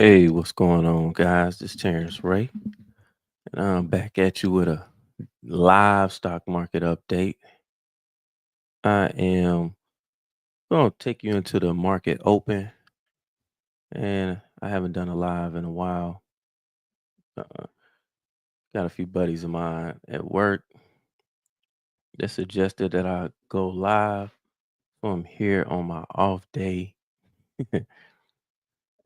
Hey, what's going on, guys? This is Terrence Ray, and I'm back at you with a live stock market update. I am going to take you into the market open, and I haven't done a live in a while. Got a few buddies of mine at work that suggested that I go live from here on my off day,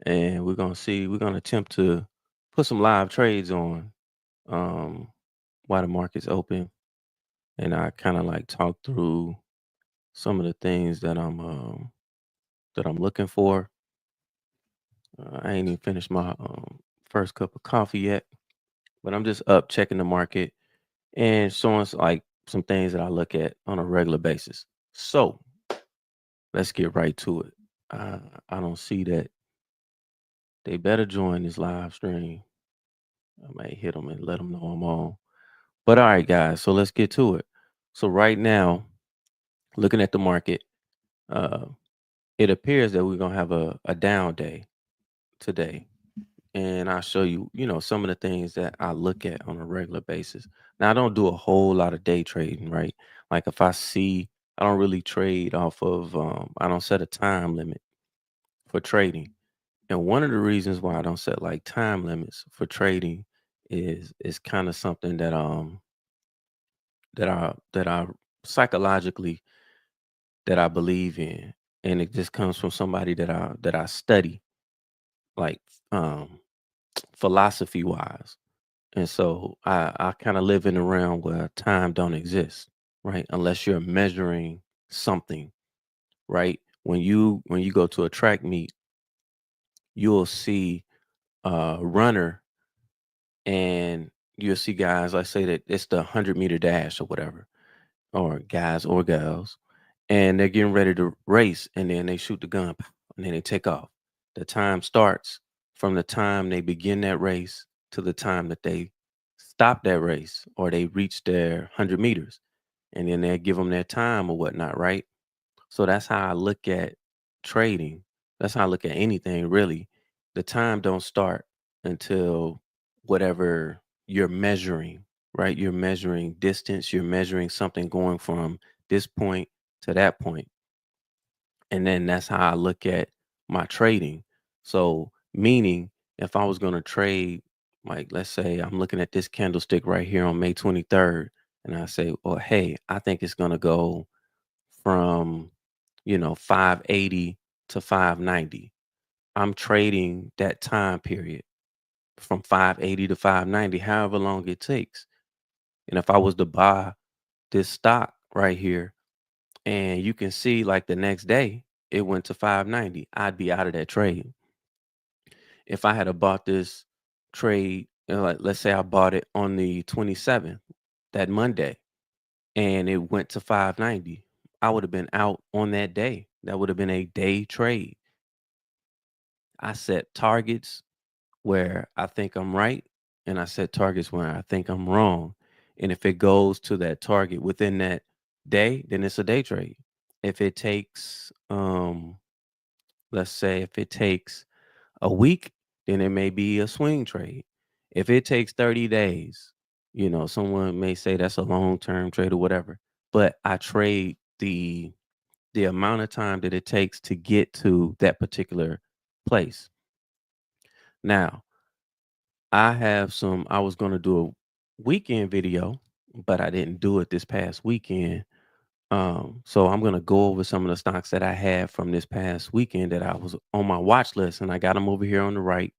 and we're going to attempt to put some live trades on um, while the market's open, and I kind of like talk through some of the things that I'm looking for. I ain't even finished my first cup of coffee yet, but I'm just up checking the market and showing like some things that I look at on a regular basis. So let's get right to it. I don't see that they better join this live stream. I might hit them and let them know I'm on. But all right, guys. So let's get to it. So right now, looking at the market, uh, it appears that we're gonna have a down day today, and I'll show you, some of the things that I look at on a regular basis. Now, I don't do a whole lot of day trading, right? Like if I don't really trade off of, I don't set a time limit for trading. And one of the reasons why I don't set like time limits for trading is kind of something that I psychologically that I believe in, and it just comes from somebody that I study, like um philosophy wise. And so I kind of live in a realm where time don't exist, right? Unless you're measuring something, right? When you go to a track meet, you'll see a runner, and you'll see guys, like say that it's the 100-meter dash or whatever, or guys or girls, and they're getting ready to race, and then they shoot the gun, pow, and then they take off. The time starts from the time they begin that race to the time that they stop that race or they reach their 100 meters, and then they give them their time or whatnot, right? So that's how I look at trading. That's how I look at anything, really. The time don't start until whatever you're measuring, right? You're measuring distance, you're measuring something going from this point to that point. And then that's how I look at my trading. So, meaning if I was going to trade, like let's say I'm looking at this candlestick right here on May 23rd, and I say, well, hey, I think it's going to go from 580 to 590. I'm trading that time period from 580 to 590, however long it takes. And if I was to buy this stock right here, and you can see like the next day it went to 590, I'd be out of that trade. If I had a bought this trade, like let's say I bought it on the 27th, that Monday, and it went to 590, I would have been out on that day. That would have been a day trade. I set targets where I think I'm right, and I set targets where I think I'm wrong. And if it goes to that target within that day, then it's a day trade. If it takes, let's say, if it takes a week, then it may be a swing trade. If it takes 30 days, someone may say that's a long-term trade or whatever. But I trade the amount of time that it takes to get to that particular place. Now, I was going to do a weekend video, but I didn't do it this past weekend. So I'm going to go over some of the stocks that I had from this past weekend that I was on my watch list, and I got them over here on the right.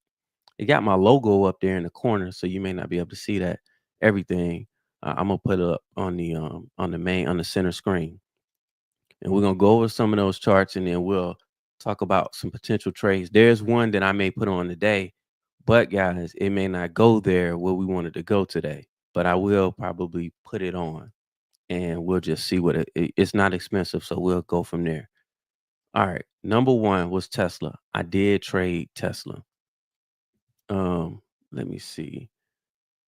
It got my logo up there in the corner, so you may not be able to see that everything. I'm gonna put it up on the center screen, and we're gonna go over some of those charts, and then we'll talk about some potential trades. There's one that I may put on today, but guys, it may not go there where we wanted to go today. But I will probably put it on, and we'll just see what it's not expensive, so we'll go from there. All right, number one was Tesla. I did trade Tesla. Um, Let me see.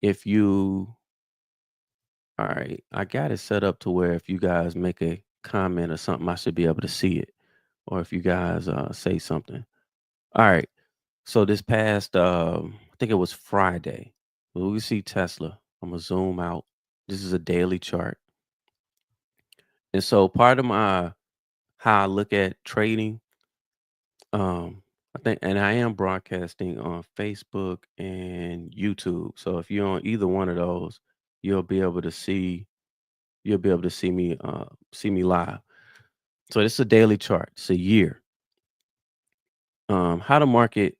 If you All right, I got it set up to where if you guys make a comment or something, I should be able to see it. Or if you guys say something. All right. So this past, I think it was Friday, we see Tesla. I'm gonna zoom out. This is a daily chart, and so part of my how I look at trading, I think, and I am broadcasting on Facebook and YouTube. So if you're on either one of those, you'll be able to see you'll be able to see me live. So it's a daily chart. It's a year. How to market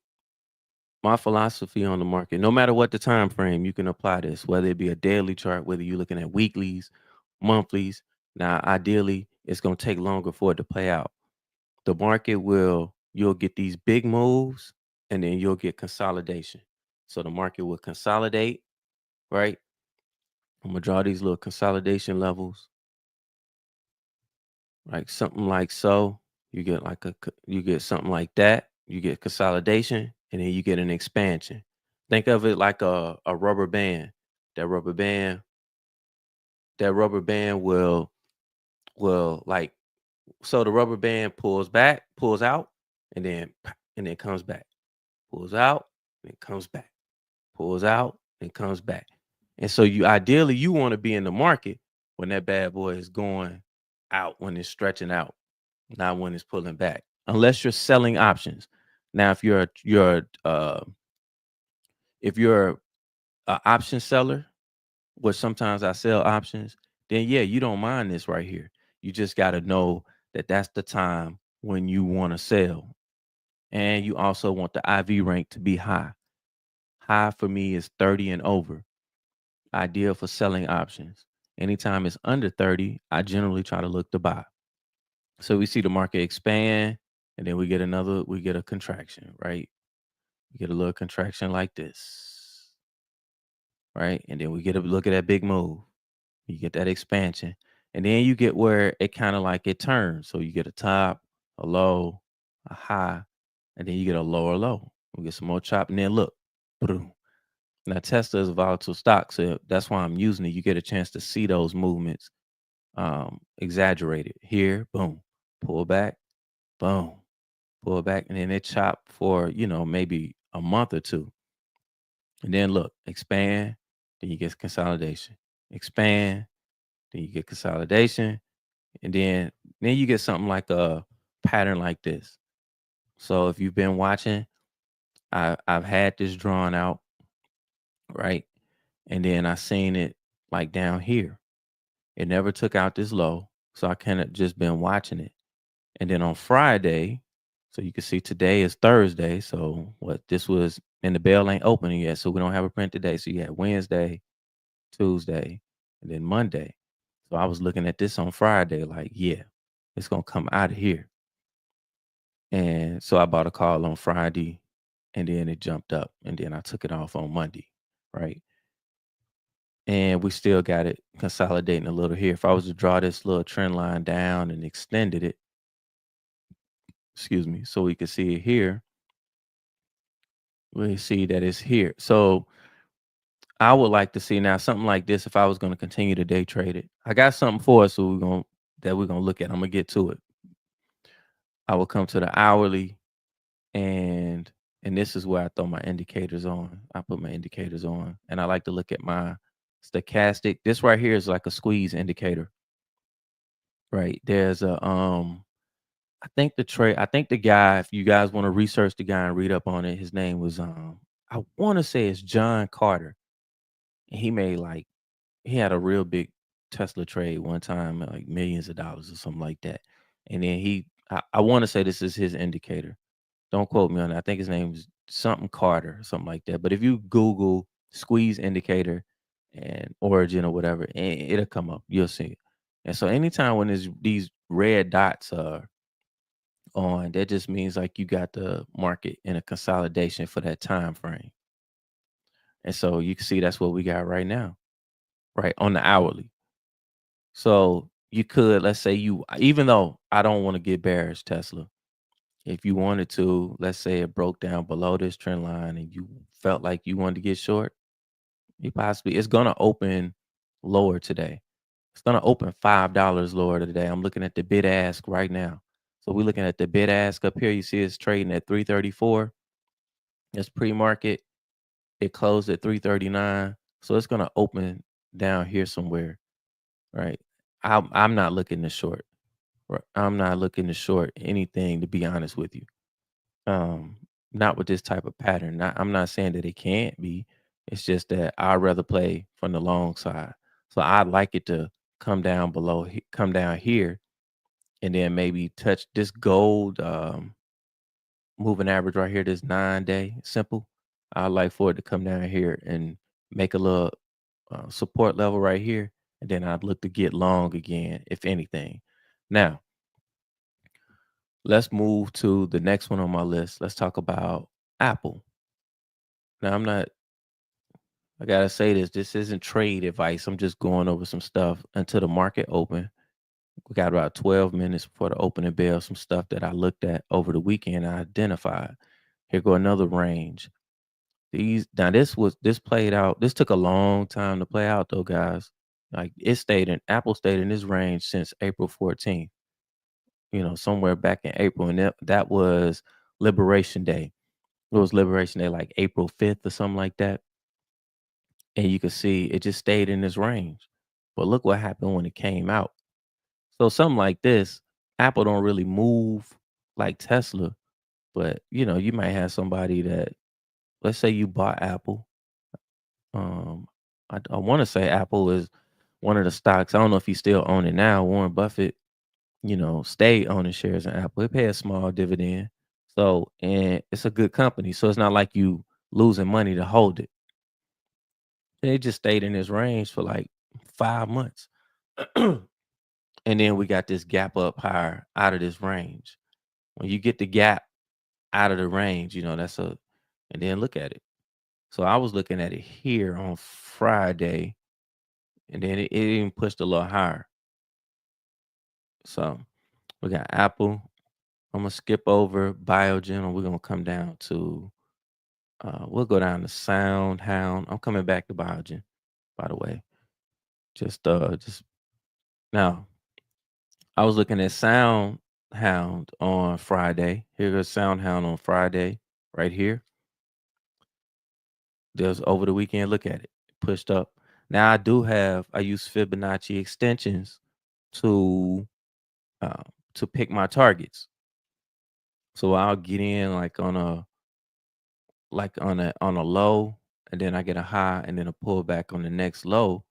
my philosophy on the market, no matter what the time frame, you can apply this, whether it be a daily chart, whether you're looking at weeklies, monthlies. Now, ideally, it's going to take longer for it to play out. The market you'll get these big moves and then you'll get consolidation. So the market will consolidate, right? I'm going to draw these little consolidation levels, like something like so. You get you get something like that. You get consolidation and then you get an expansion. Think of it like a rubber band. That rubber band, that rubber band will like so the rubber band pulls out, and then comes back. Pulls out, and comes back. Pulls out, and comes back. And so you want to be in the market when that bad boy is going out, when it's stretching out, not when it's pulling back. Unless you're selling options. Now, if you're a option seller, which sometimes I sell options, then yeah, you don't mind this right here. You just got to know that that's the time when you want to sell. And you also want the IV rank to be high. High for me is 30 and over, ideal for selling options. Anytime it's under 30, I generally try to look to buy. So we see the market expand, and then we get a contraction, right? We get a little contraction like this, right? And then we get a look at that big move. You get that expansion. And then you get where it kind of like it turns. So you get a top, a low, a high, and then you get a lower low. We get some more chop, and then look. Boom. Now Tesla is a volatile stock, so that's why I'm using it. You get a chance to see those movements exaggerated. Here, boom, pull back, boom, pull back, and then it chop for maybe a month or two. And then look, expand, then you get consolidation. Expand, then you get consolidation, and then you get something like a pattern like this. So if you've been watching, I've had this drawn out, right? And then I seen it like down here. It never took out this low, so I kind of just been watching it. And then on Friday, so you can see today is Thursday. So what this was, and the bell ain't opening yet, so we don't have a print today. So you had Wednesday, Tuesday, and then Monday. So I was looking at this on Friday, like, yeah, it's gonna come out of here. And so I bought a call on Friday, and then it jumped up, and then I took it off on Monday, right? And we still got it consolidating a little here. If I was to draw this little trend line down and extended it, excuse me, so we could see it here, we see that it's here. So I would like to see now something like this if I was going to continue to day trade it. I got something for us, so we're gonna look at. I'm gonna get to it. I will come to the hourly, and this is where I throw my indicators on. I put my indicators on, and I like to look at my stochastic. This right here is like a squeeze indicator, right? There's a I think the guy, if you guys want to research the guy and read up on it, his name was I want to say it's John Carter. And he had a real big Tesla trade one time, like millions of dollars or something like that. And then I want to say this is his indicator. Don't quote me on that. I think his name is something Carter, something like that. But if you Google squeeze indicator and origin or whatever, it'll come up. You'll see it. And so anytime when there's these red dots are on, that just means like you got the market in a consolidation for that time frame. And so you can see that's what we got right now, right on the hourly. So you could, let's say even though I don't want to get bearish Tesla, if you wanted to, let's say it broke down below this trend line and you felt like you wanted to get short, it's going to open lower today. It's going to open $5 lower today. I'm looking at the bid ask right now. So we're looking at the bid ask up here. You see it's trading at 334. It's pre-market. It closed at 339, so it's gonna open down here somewhere, right? I'm not looking to short. I'm not looking to short anything, to be honest with you. Um, Not with this type of pattern. I'm not saying that it can't be. It's just that I'd rather play from the long side. So I'd like it to come down come down here, and then maybe touch this gold moving average right here, this 9-day simple. I'd like for it to come down here and make a little support level right here, and then I'd look to get long again, if anything. Now, let's move to the next one on my list. Let's talk about Apple. Now, I gotta say this. This isn't trade advice. I'm just going over some stuff until the market open. We got about 12 minutes before the opening bell. Some stuff that I looked at over the weekend. I identified. Here go another range. This played out. This took a long time to play out though, guys. Like Apple stayed in this range since April 14th. Somewhere back in April, and that was Liberation Day. It was Liberation Day, like April 5th or something like that. And you could see it just stayed in this range. But look what happened when it came out. So something like this, Apple don't really move like Tesla, but you might have somebody that, let's say you bought Apple. Um, I want to say Apple is one of the stocks. I don't know if he's still own it now. Warren Buffett, stay owning shares in Apple. It pay a small dividend. So, and it's a good company. So it's not like you losing money to hold it. It just stayed in this range for like 5 months. And then we got this gap up higher out of this range. When you get the gap out of the range, and then look at it. So I was looking at it here on Friday, and then it even pushed a little higher. So we got Apple. I'm gonna skip over Biogen, and we're gonna come down to. We'll go down to SOUN. I'm coming back to Biogen, by the way. Just now. I was looking at SoundHound on Friday. Here goes SoundHound on Friday, right here. There's over the weekend. Look at it, pushed up. Now I use Fibonacci extensions to pick my targets. So I'll get in like on a low, and then I get a high, and then a pullback on the next low,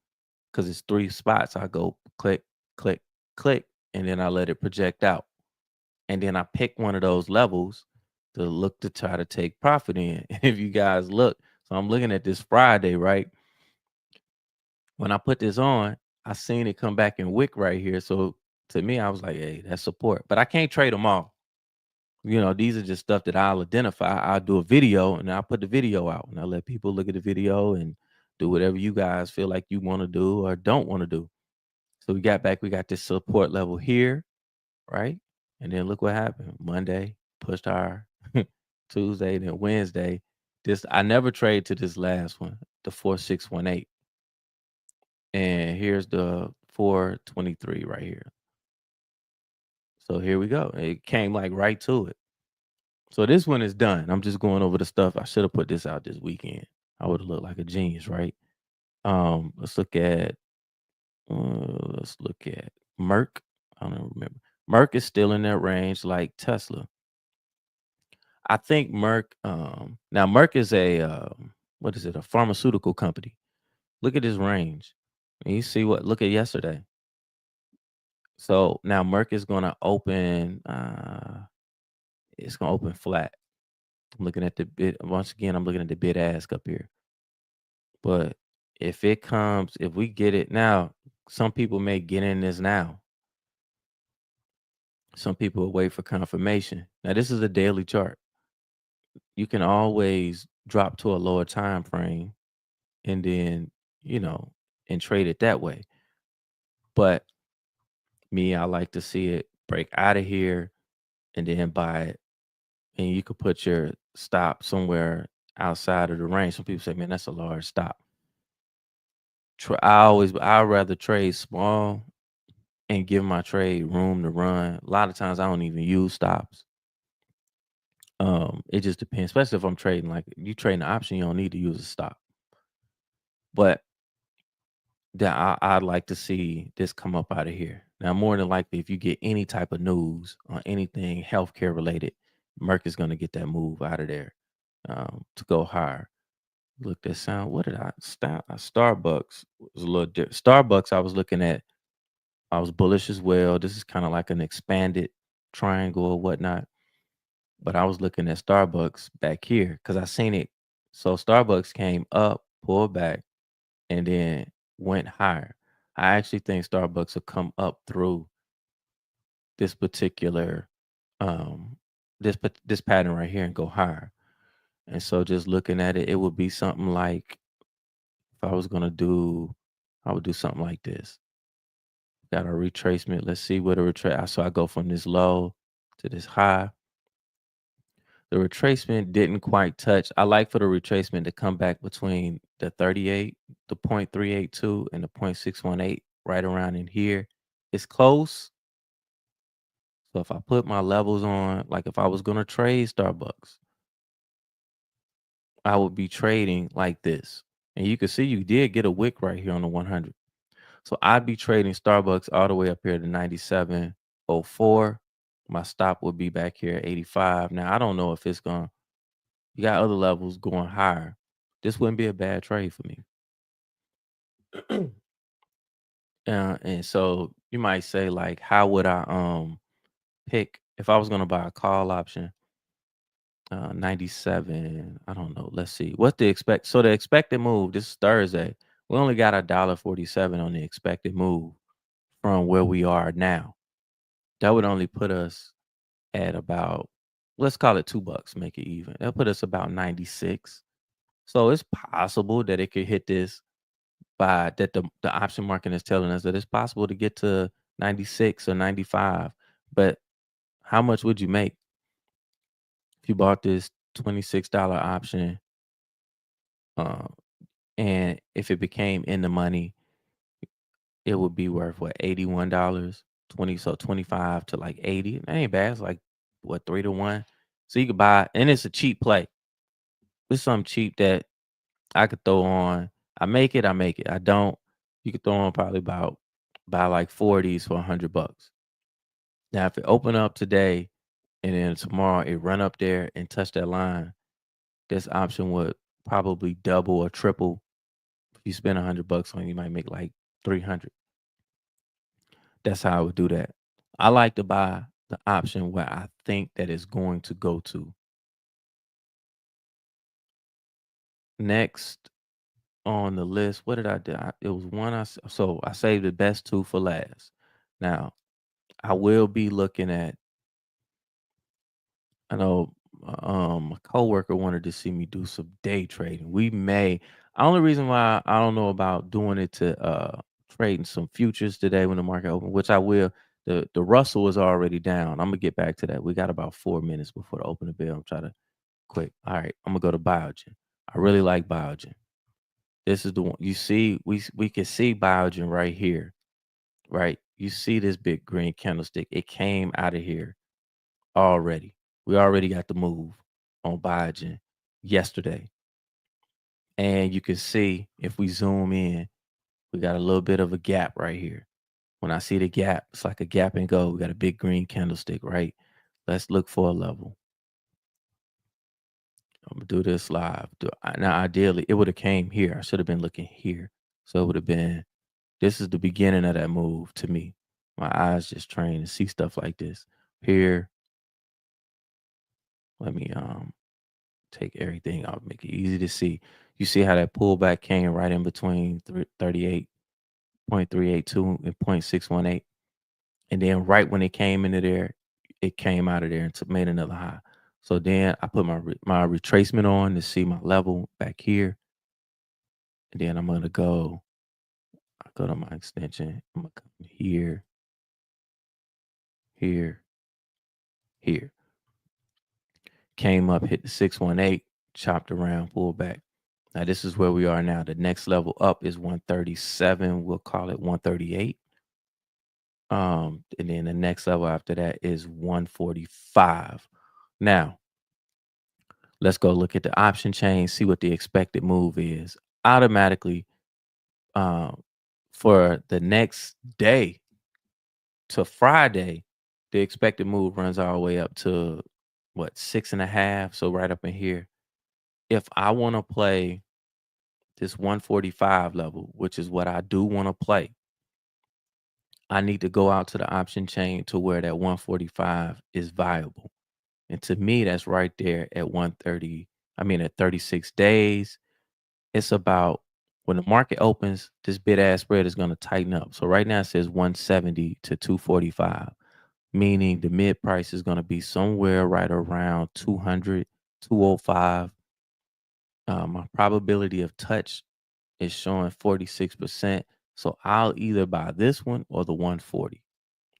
because it's 3 spots. I go click, click, click, and then I let it project out. And then I pick one of those levels to look to try to take profit in. If you guys look, so I'm looking at this Friday, right? When I put this on, I seen it come back and wick right here. So to me, I was like, hey, that's support. But I can't trade them all. These are just stuff that I'll identify. I'll do a video, and I'll put the video out, and I'll let people look at the video and do whatever you guys feel like you want to do or don't want to do. So we got this support level here, right? And then look what happened. Monday pushed higher, Tuesday, then Wednesday. I never trade to this last one, the 4618. And here's the 423 right here. So here we go. It came like right to it. So this one is done. I'm just going over the stuff. I should have put this out this weekend. I would have looked like a genius, right? Let's look at Merck. I don't remember. Merck is still in that range like Tesla. I think Merck. Now Merck is what is it? A pharmaceutical company. Look at this range. And you see what? Look at yesterday. So now Merck is going to open. It's going to open flat. I'm looking at the bid once again. I'm looking at the bid ask up here. But if we get it now, some people may get in this now. Some people will wait for confirmation. Now this is a daily chart. You can always drop to a lower time frame, and then and trade it that way. But me, I like to see it break out of here and then buy it. And you could put your stop somewhere outside of the range. Some people say, man, that's a large stop. I'd rather trade small and give my trade room to run. A lot of times I don't even use stops. It just depends, especially if I'm trading. Like you trading an option, you don't need to use a stop. But that I'd like to see this come up out of here. Now, more than likely, if you get any type of news on anything healthcare related, Merck is going to get that move out of there to go higher. Look at SOUN. What did I stop? Starbucks was a little different. Starbucks, I was looking at. I was bullish as well. This is kind of like an expanded triangle or whatnot. But I was looking at Starbucks back here because I seen it. So Starbucks came up, pulled back, and then went higher. I actually think Starbucks will come up through this particular this pattern right here and go higher. And so just looking at it, it would be something like if I was gonna do, I would do something like this. Got a retracement. Let's see what a retrace. So I go from this low to this high. The retracement didn't quite touch. I like for the retracement to come back between the 38, the 0.382 and the 0.618, right around in here. It's close. So if I put my levels on, like if I was going to trade Starbucks, I would be trading like this. And you can see you did get a wick right here on the 100. So I'd be trading Starbucks all the way up here to 97.04. My stop would be back here at 85. Now, I don't know if it's going to, you got other levels going higher. This wouldn't be a bad trade for me. And so you might say, like, how would I pick if I was going to buy a call option? 97. I don't know. Let's see. What's the expect? So the expected move, this is Thursday. We only got $1.47 on the expected move from where we are now. That would only put us at about, let's call it $2, make it even. That'll put us about 96. So it's possible that it could hit this by that the option market is telling us that it's possible to get to 96 or 95. But how much would you make if you bought this $26 option? Uh, and if it became in the money, it would be worth what, $81, 20, so 25 to like 80. That ain't bad. It's like what, 3 to 1. So you could buy, and it's a cheap play. It's something cheap that I could throw on. I make it, I make it. I don't, you could throw on probably about buy like 40s for $100. Now, if it open up today and then tomorrow it run up there and touch that line, this option would probably double or triple. If you spend $100 on it, you might make like 300. That's how I would do that. I like to buy the option where I think that it's going to go to. Next on the list, what did I do? It was one so I saved the best two for last. Now, I will be looking at, I know a coworker wanted to see me do some day trading. We may, only reason why I don't know about doing it to trading some futures today when the market open, which I will. The Russell is already down. I'm gonna get back to that. We got about 4 minutes before the open the bell. I'm trying to quick. All right, I'm gonna go to Biogen. I really like Biogen. This is the one you see. We can see Biogen right here, right? You see this big green candlestick. It came out of here already. We already got the move on Biogen yesterday. And you can see if we zoom in, we got a little bit of a gap right here. When I see the gap, it's like a gap and go. We got a big green candlestick, right? Let's look for a level. I'm gonna do this live. Now, ideally, it would have came here. I should have been looking here. So it would have been, this is the beginning of that move to me. My eyes just train to see stuff like this. Here, let me take everything out, make it easy to see. You see how that pullback came right in between 38.382 and 0.618. And then right when it came into there, it came out of there and made another high. So then I put my retracement on to see my level back here. And then I'm gonna go to my extension. I'm gonna come here, here, here. Came up, hit the 618, chopped around, pulled back. Now this is where we are now. The next level up is 137. We'll call it 138. And then the next level after that is 145. Now, Let's go look at the option chain, see what the expected move is. Automatically, um, for the next day to Friday, the expected move runs all the way up to what, 6.5. So right up in here. If I want to play this 145 level, which is what I do want to play, I need to go out to the option chain to where that 145 is viable. And to me, that's right there at 130. I mean, at 36 days. It's about when the market opens, this bid ask spread is going to tighten up. So right now it says 170 to 245, meaning the mid price is going to be somewhere right around 200, 205. My probability of touch is showing 46%. So I'll either buy this one or the 140.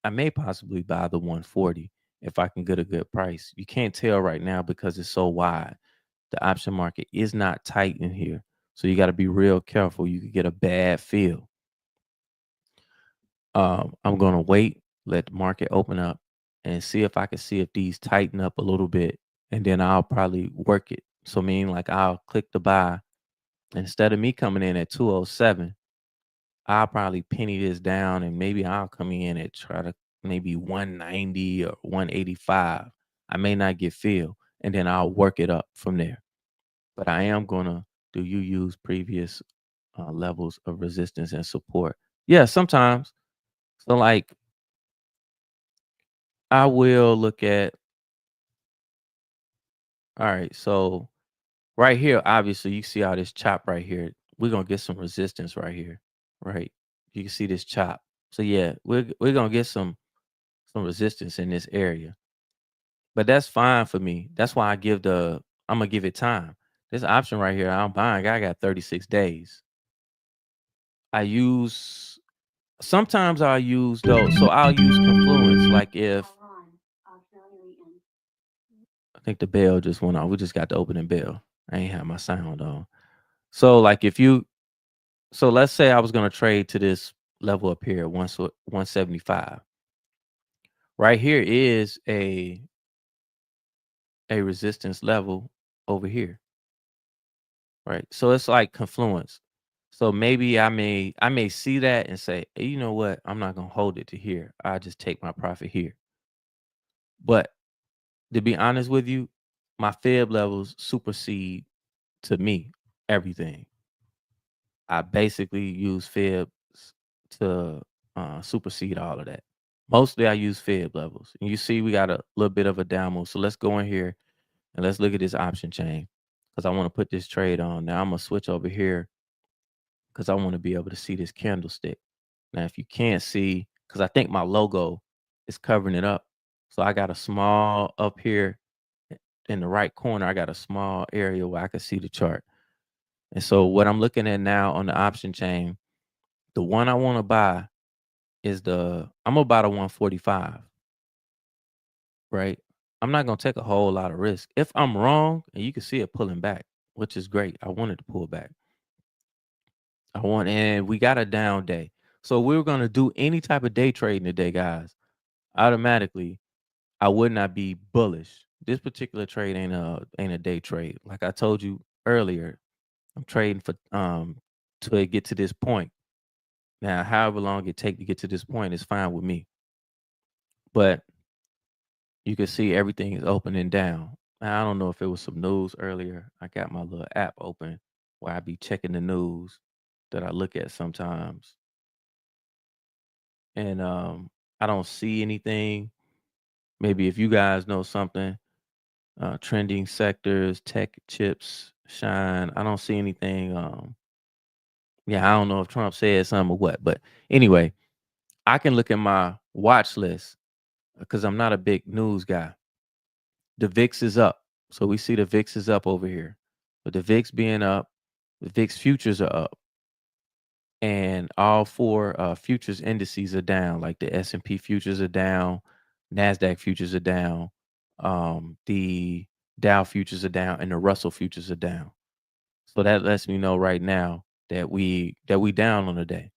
I may possibly buy the 140 if I can get a good price. You can't tell right now because it's so wide. The option market is not tight in here. So you got to be real careful. You could get a bad feel. I'm going to wait, let the market open up and see if I can see if these tighten up a little bit. And then I'll probably work it. So meaning like I'll click the buy. Instead of me coming in at 207, I'll probably penny this down and maybe I'll come in and try to maybe 190 or 185. I may not get filled and then I'll work it up from there. But I am going to do you use previous levels of resistance and support? Yeah, sometimes. So like I will look at, all right, so right here, obviously you see all this chop right here. We're going to get some resistance right here, right? You can see this chop. So yeah, we're going to get some resistance in this area. But that's fine for me. That's why I'm gonna give it time. This option right here, I'm buying. I got 36 days. Sometimes I'll use those. So I'll use confluence. Like if I think the bell just went off. We just got the opening bell. I ain't have my sound on. So like so let's say I was gonna trade to this level up here, 175. Right here is a resistance level over here. Right. So it's like confluence. So maybe I may see that and say, hey, you know what? I'm not gonna hold it to here. I just take my profit here. But to be honest with you, my fib levels supersede to me everything. I basically use fibs to supersede all of that. Mostly I use fib levels. And you see we got a little bit of a down move. So let's go in here and let's look at this option chain because I want to put this trade on. Now I'm gonna switch over here because I want to be able to see this candlestick. Now, if you can't see, because I think my logo is covering it up. So I got a small up here in the right corner, I got a small area where I can see the chart. And so what I'm looking at now on the option chain, the one I want to buy is I'm gonna buy the 145, right? I'm not gonna take a whole lot of risk. If I'm wrong, and you can see it pulling back, which is great. I wanted to pull back. And we got a down day. So we were gonna do any type of day trading today, guys. Automatically, I would not be bullish. This particular trade ain't a day trade. Like I told you earlier, I'm trading for to get to this point. Now, however long it take to get to this point is fine with me. But you can see everything is opening down. Now, I don't know if it was some news earlier. I got my little app open where I be checking the news that I look at sometimes. And I don't see anything. Maybe if you guys know something, trending sectors, tech chips, shine. I don't see anything. Yeah, I don't know if Trump said something or what, but anyway, I can look at my watch list because I'm not a big news guy. The VIX is up, so we see the VIX is up over here. But the VIX being up, the VIX futures are up, and all four futures indices are down. Like the S&P futures are down, Nasdaq futures are down, the Dow futures are down, and the Russell futures are down. So that lets me know right now that we down on the day.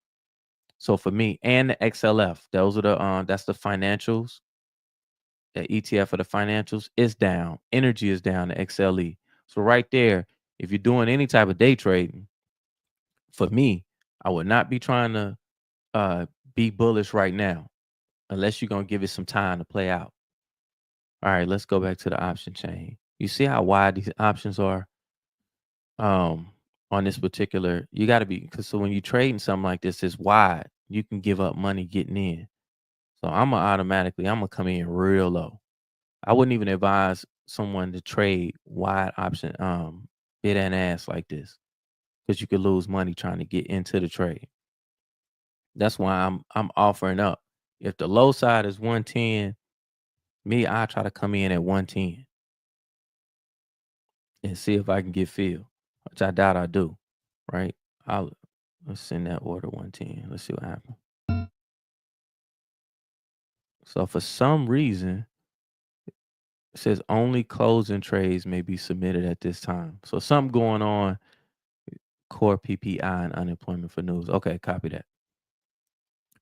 So for me and the XLF, those are that's the financials. The ETF for the financials is down. Energy is down. The XLE. So right there, if you're doing any type of day trading, for me, I would not be trying to uh, be bullish right now unless you're gonna give it some time to play out. All right, let's go back to the option chain. You see how wide these options are um, on this particular. You got to be, because so when you trading something like this, it's wide. You can give up money getting in. So I'm gonna come in real low. I wouldn't even advise someone to trade wide option bid and ask like this, because you could lose money trying to get into the trade. That's why I'm offering up. If the low side is 110, I try to come in at 110 and see if I can get filled, which I doubt I do. Right? I'll Let's send that order 110. Let's see what happens. So for some reason, it says only closing trades may be submitted at this time. So something going on, core PPI and unemployment for news. Okay, copy that.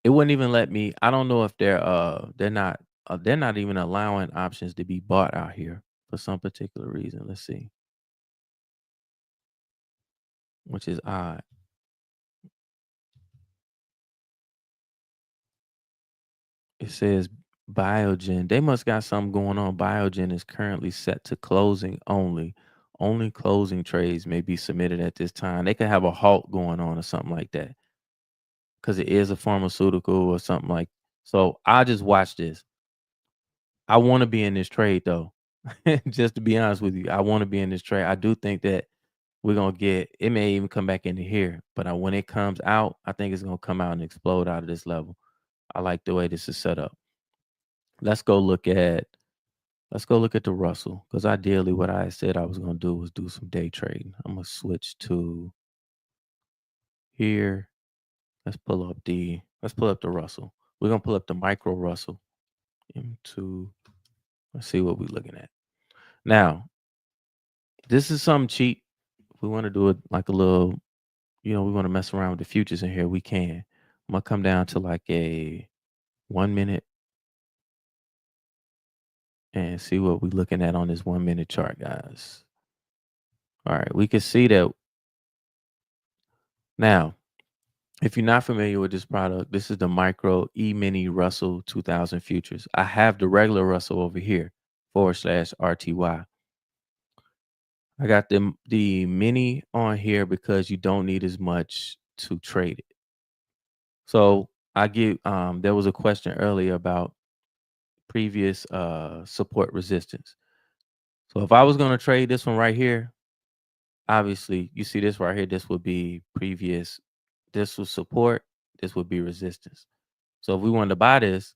It wouldn't even let me. I don't know if they're not even allowing options to be bought out here for some particular reason. Let's see, which is odd. It says Biogen. They must got something going on. Biogen is currently set to closing only. Only closing trades may be submitted at this time. They could have a halt going on or something like that, because it is a pharmaceutical or something like. So I just watch this. I want to be in this trade though. Just to be honest with you, I want to be in this trade. I do think that we're gonna get. It may even come back into here, but when it comes out, I think it's gonna come out and explode out of this level. I like the way this is set up. Let's go look at the Russell, because ideally what I said I was gonna do was do some day trading. I'm gonna switch to here. Let's pull up the Russell. We're gonna pull up the micro Russell into. Let's see what we're looking at. Now, this is something cheap. If we want to do it like a little, we want to mess around with the futures in here, we can. I'm gonna come down to like a 1 minute and see what we're looking at on this 1 minute chart, guys. All right, we can see that now. If you're not familiar with this product, this is the micro E-mini Russell 2000 futures. I have the regular Russell over here, /RTY. I got the mini on here because you don't need as much to trade it. So there was a question earlier about previous support resistance. So if I was going to trade this one right here, obviously you see this right here, this would be previous, this was support, this would be resistance. So if we wanted to buy this,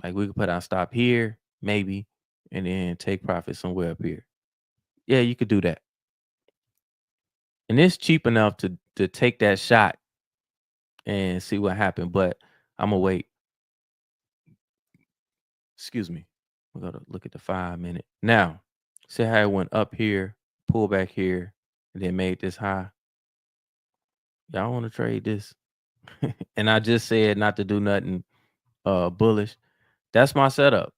like we could put our stop here, maybe, and then take profit somewhere up here. Yeah, you could do that. And it's cheap enough to take that shot and see what happened. But I'm gonna wait. Excuse me. We're gonna look at the 5 minute. Now, see how it went up here, pull back here, and then made this high. Y'all want to trade this? And I just said not to do nothing bullish. That's my setup.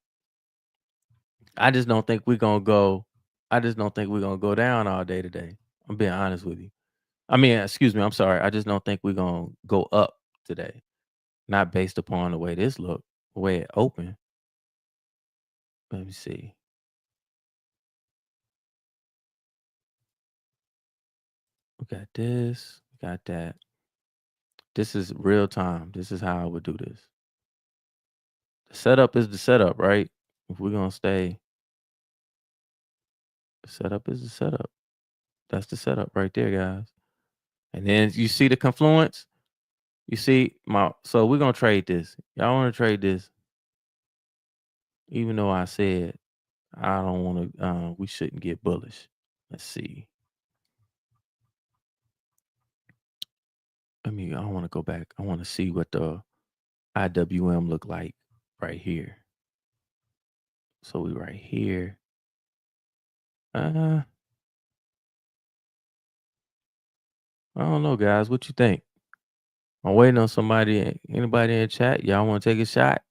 I just don't think we're gonna go. I just don't think we're gonna go down all day today. I'm being honest with you. I mean, excuse me, I'm sorry. I just don't think we're gonna go up today. Not based upon the way this look, the way it opened. Let me see. We got this, we got that. This is real time. This is how I would do this. The setup is the setup, right? If we're gonna stay, the setup is the setup. That's the setup right there, guys. And then you see the confluence. You see so we're gonna trade this. Y'all want to trade this? Even though I said I don't want to, we shouldn't get bullish. Let's see. I want to go back. I want to see what the IWM look like right here. So we right here. I don't know, guys. What you think? I'm waiting on somebody. Anybody in the chat? Y'all want to take a shot?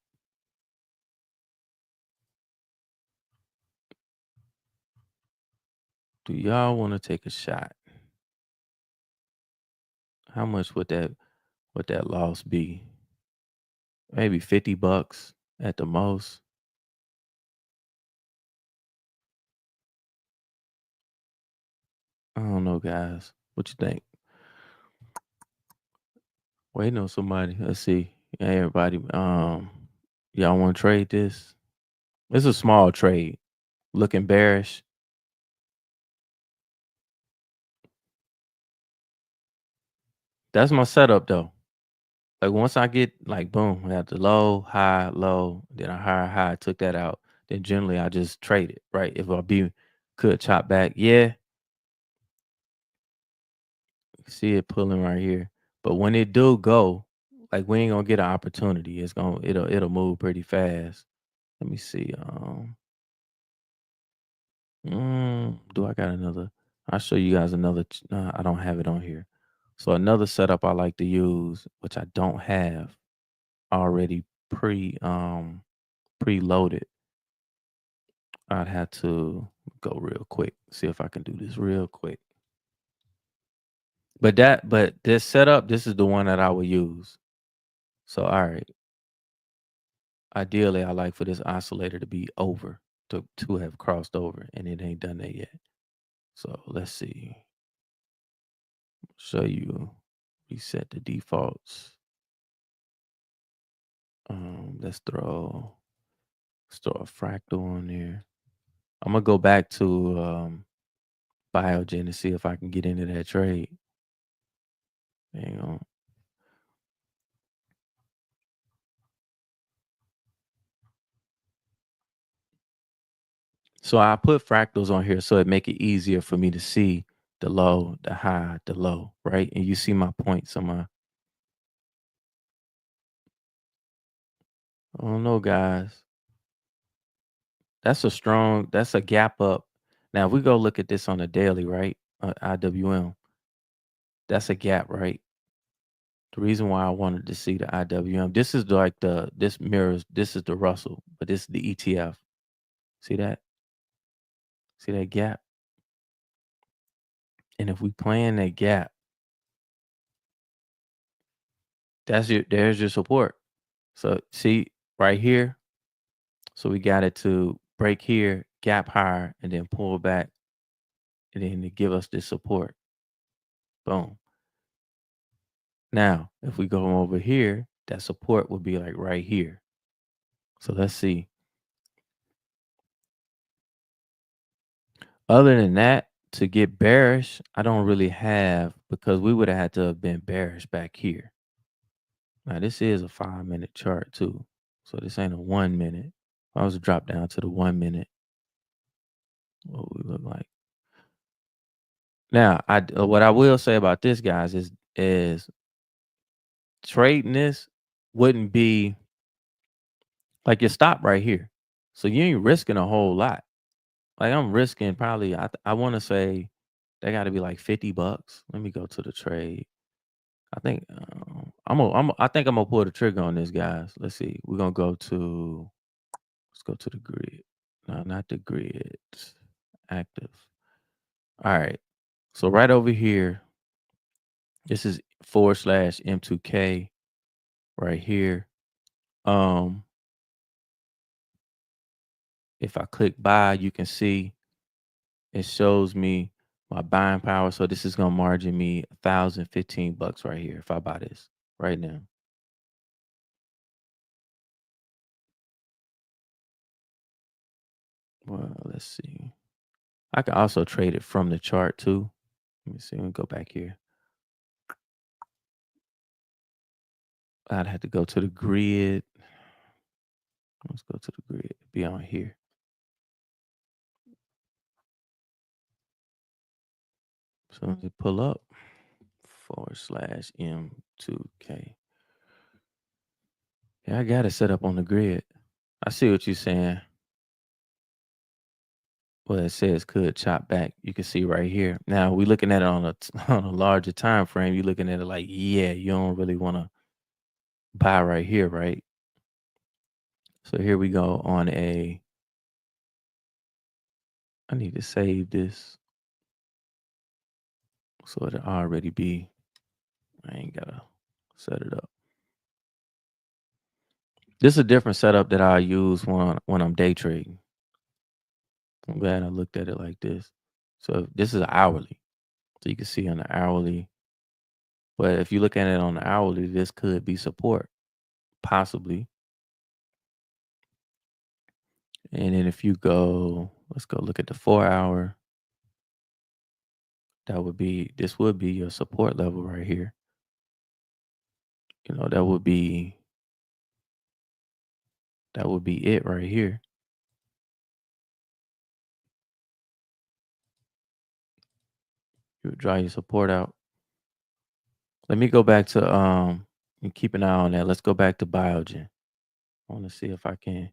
Do y'all want to take a shot? How much would that loss be? Maybe $50 at the most. I don't know, guys. What you think? Waiting on somebody. Let's see. Hey, everybody. Y'all want to trade this? It's a small trade. Looking bearish. That's my setup though. Like once I get like boom, I got the low, high, low, then a higher high, took that out. Then generally I just trade it, right? If I could chop back, yeah. See it pulling right here. But when it do go, like we ain't gonna get an opportunity. It'll move pretty fast. Let me see. Do I got another? I'll show you guys another. I don't have it on here. So another setup I like to use, which I don't have already preloaded. I'd have to go real quick. See if I can do this real quick. But this setup, this is the one that I would use. So all right. Ideally, I like for this oscillator to be over, to have crossed over, and it ain't done that yet. So let's see. Show you reset the defaults. Let's throw a fractal on there. I'm gonna go back to Biogen and see if I can get into that trade. Hang on. So I put fractals on here so it make it easier for me to see the low, the high, the low, right? And you see my points on my. I don't know, guys. That's a gap up. Now, if we go look at this on a daily, right? IWM, that's a gap, right? The reason why I wanted to see the IWM, this is like this is the Russell, but this is the ETF. See that? See that gap? And if we play in that gap, there's your support. So see right here. So we got it to break here, gap higher, and then pull back, and then to give us this support. Boom. Now, if we go over here, that support would be like right here. So let's see. Other than that, to get bearish, I don't really have, because we would have had to have been bearish back here. Now, this is a 5-minute chart too. So this ain't a 1 minute. If I was to drop down to the 1 minute, what would we look like? Now, what I will say about this, guys, is trading this wouldn't be like your stop right here. So you ain't risking a whole lot. Like I'm risking probably, I want to say they got to be like $50. Let me go to the trade. I think I think I'm gonna pull the trigger on this, guys. Let's see. We're gonna let's go to the grid. No, not the grid. Active. All right. So right over here, this is /M2K right here. If I click buy, you can see it shows me my buying power. So this is gonna margin me $1,015 right here if I buy this right now. Well, let's see. I can also trade it from the chart too. Let me see. Let me go back here. I'd have to go to the grid. Let's go to the grid. Be on here. So let me pull up /M2K. Yeah, I got it set up on the grid. I see what you're saying. Well, it says could chop back. You can see right here. Now we looking at it on a on a larger time frame. You're looking at it like, yeah, you don't really want to buy right here, right? So here we go on I need to save this. So it'll already be, I ain't gotta set it up. This is a different setup that I use when I'm day trading. I'm glad I looked at it like this. So this is hourly. So you can see on the hourly. But if you look at it on the hourly, this could be support, possibly. And then if you go, let's go look at the 4-hour. This would be your support level right here. You know, that would be it right here. You would draw your support out. Let me go back to and keep an eye on that. Let's go back to Biogen. I want to see if I can.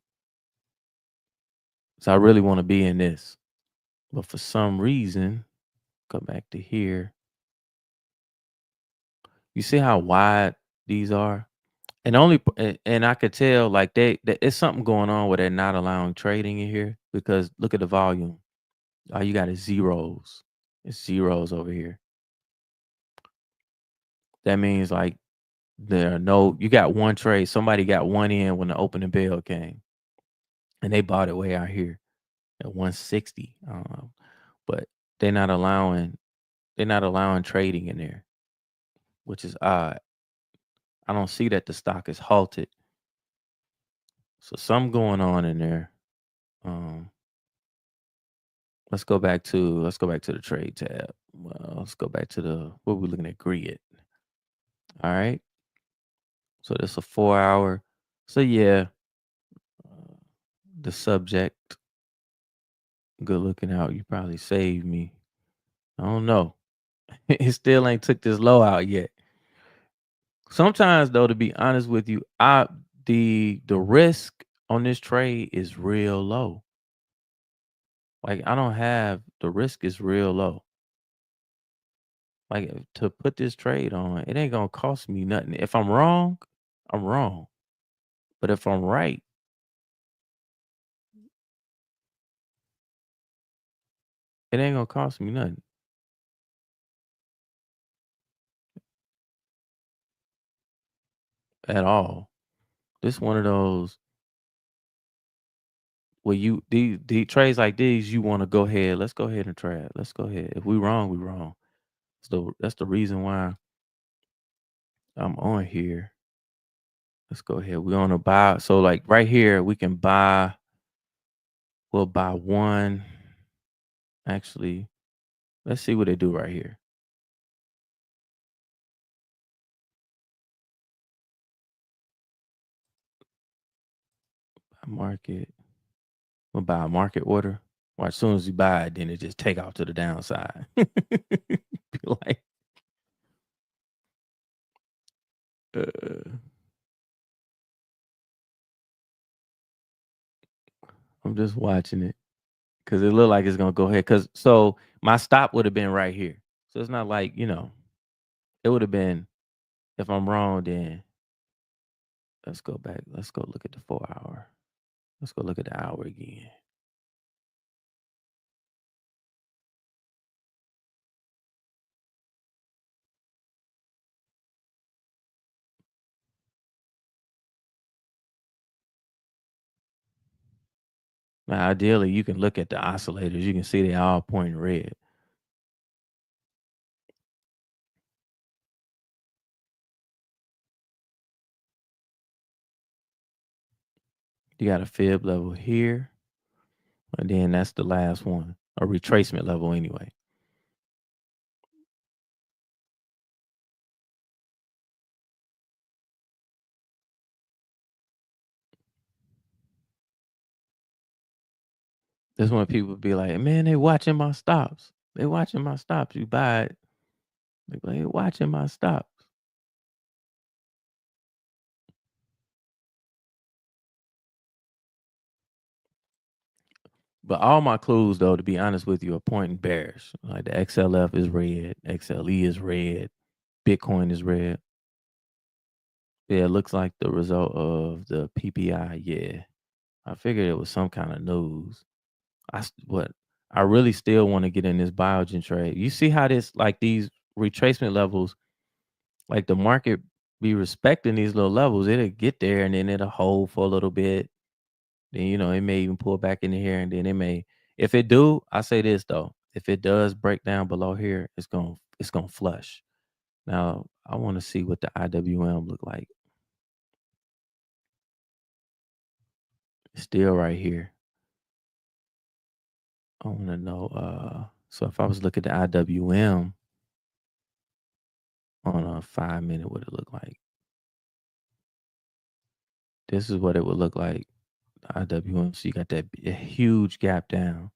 So I really want to be in this. But for some reason, go back to here. You see how wide these are? And I could tell like it's something going on where they're not allowing trading in here, because look at the volume. All you got is zeros. It's zeros over here. That means like you got one trade. Somebody got one in when the opening bell came, and they bought it way out here at 160. But they're not allowing trading in there, which is odd. I don't see that the stock is halted. So something going on in there. Let's go back to the trade tab. Well, let's go back to what we're looking at, grid. All right. So that's a 4-hour. So yeah, the subject, good looking out. You probably saved me. I don't know. It still ain't took this low out yet. Sometimes though, to be honest with you, the risk on this trade is real low. Like I don't have, the risk is real low. Like to put this trade on, it ain't gonna cost me nothing. If I'm wrong, I'm wrong. But if I'm right, it ain't gonna cost me nothing at all. This one of those where the trades like these, you want to go ahead. Let's go ahead and try it. Let's go ahead. If we wrong, we wrong. So that's the reason why I'm on here. Let's go ahead. We're on a buy. So like right here, we can buy. We'll buy one. Actually, let's see what they do right here. Market. We'll buy a market order. Or as soon as you buy it, then it just take off to the downside. Like, I'm just watching it because it looked like it's gonna go ahead. So my stop would have been right here. So it's not like, it would have been, if I'm wrong, then let's go back. Let's go look at the 4-hour. Let's go look at the hour again. Now, ideally, you can look at the oscillators. You can see they all pointing red. You got a fib level here, and then that's the last one, a retracement level anyway. That's when people be like, man, they watching my stops. They watching my stops. You buy it. They watching my stops. But all my clues, though, to be honest with you, are pointing bearish. Like the XLF is red, XLE is red, Bitcoin is red. Yeah, it looks like the result of the PPI. Yeah, I figured it was some kind of news. I really still want to get in this Biogen trade. You see how this, like these retracement levels, like the market be respecting these little levels. It'll get there and then it'll hold for a little bit. Then, it may even pull back into here, and then it may, if it do, I say this though, if it does break down below here, it's gonna flush. Now I want to see what the IWM look like. It's still right here. I want to know. So if I was looking at the IWM on a 5-minute, what it look like? This is what it would look like. The IWM. So you got that huge gap down.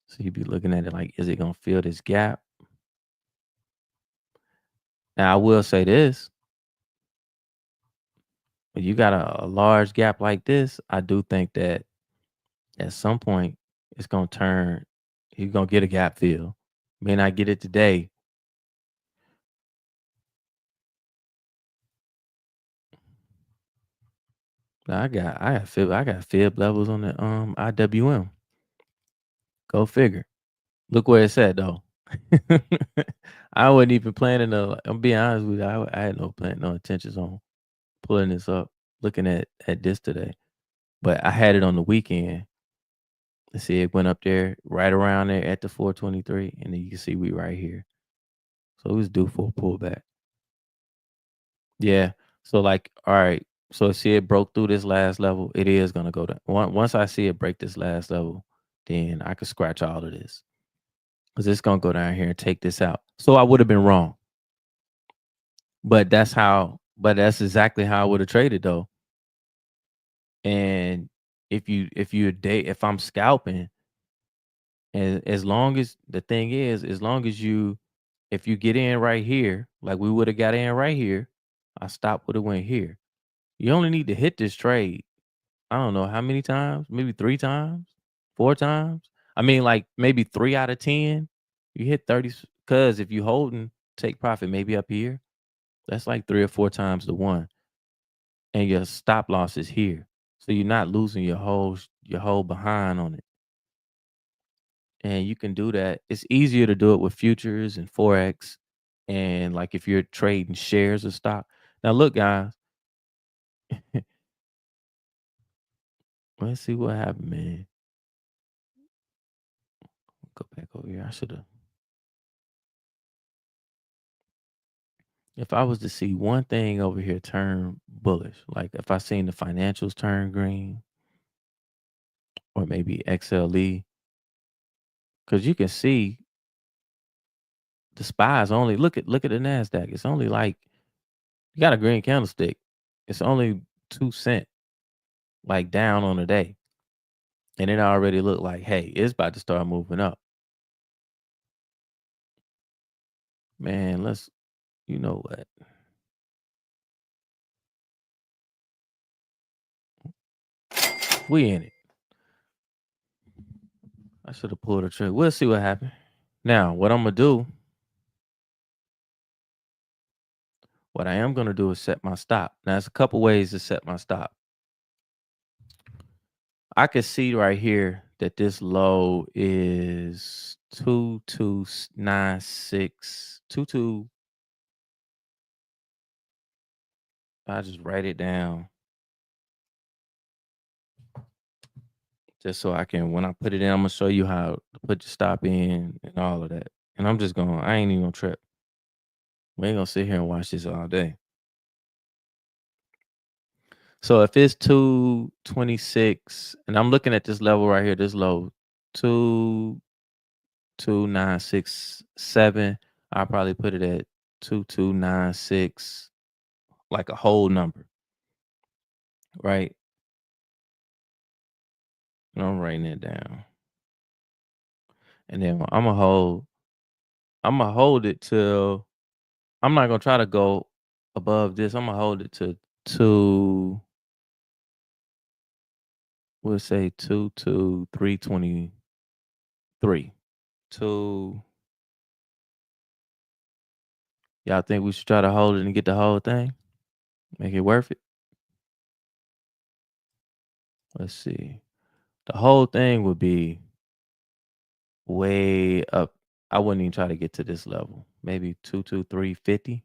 So you'd be looking at it like, is it gonna fill this gap? Now I will say this. When you got a large gap like this, I do think that at some point it's gonna turn. You're gonna get a gap fill. May not get it today. Now I got fib levels on the IWM. Go figure. Look where it's at though. I wasn't even planning to. I'm being honest with you. I had no intentions on pulling this up, looking at this today. But I had it on the weekend. Let's see, it went up there right around there at the 423, and then you can see we right here. So it was due for a pullback. Yeah. So like, all right. So see, it broke through this last level. It is gonna go down. Once I see it break this last level, then I could scratch all of this because it's gonna go down here and take this out. So I would have been wrong, but that's exactly how I would have traded though. And if I'm scalping, and as long as the thing is, as long as if you get in right here, like we would have got in right here, our stop would have went here. You only need to hit this trade. I don't know how many times, maybe 3 times, 4 times. I mean, like maybe 3 out of 10. You hit 30, because if you holding take profit maybe up here, that's like 3 or 4 times the one, and your stop loss is here. So you're not losing your whole behind on it. And you can do that. It's easier to do it with futures and forex, and like if you're trading shares of stock. Now look, guys, let's see what happened, man. Go back over here. I should have. If I was to see one thing over here turn bullish, like if I seen the financials turn green, or maybe XLE, because you can see the SPY's only, look at the NASDAQ. It's only like, you got a green candlestick. It's only 2 cent, like down on the day. And it already looked like, hey, it's about to start moving up. Man, you know what? We in it. I should have pulled a trick. We'll see what happened. Now, what I'm going to do, what I am going to do is set my stop. Now, there's a couple ways to set my stop. I can see right here that this low is 2296, 22. I just write it down just so I can, when I put it in, I'm gonna show you how to put your stop in and all of that. And I ain't even gonna trip. We ain't gonna sit here and watch this all day. So if it's 226, and I'm looking at this level right here, this low, 22967, I'll probably put it at 2296, like a whole number, right? And I'm writing it down. And then I'm gonna hold it till, I'm not gonna try to go above this. I'm gonna hold it to two, we'll say 323. Two, y'all think we should try to hold it and get the whole thing? Make it worth it? Let's see. The whole thing would be way up. I wouldn't even try to get to this level. maybe 22350.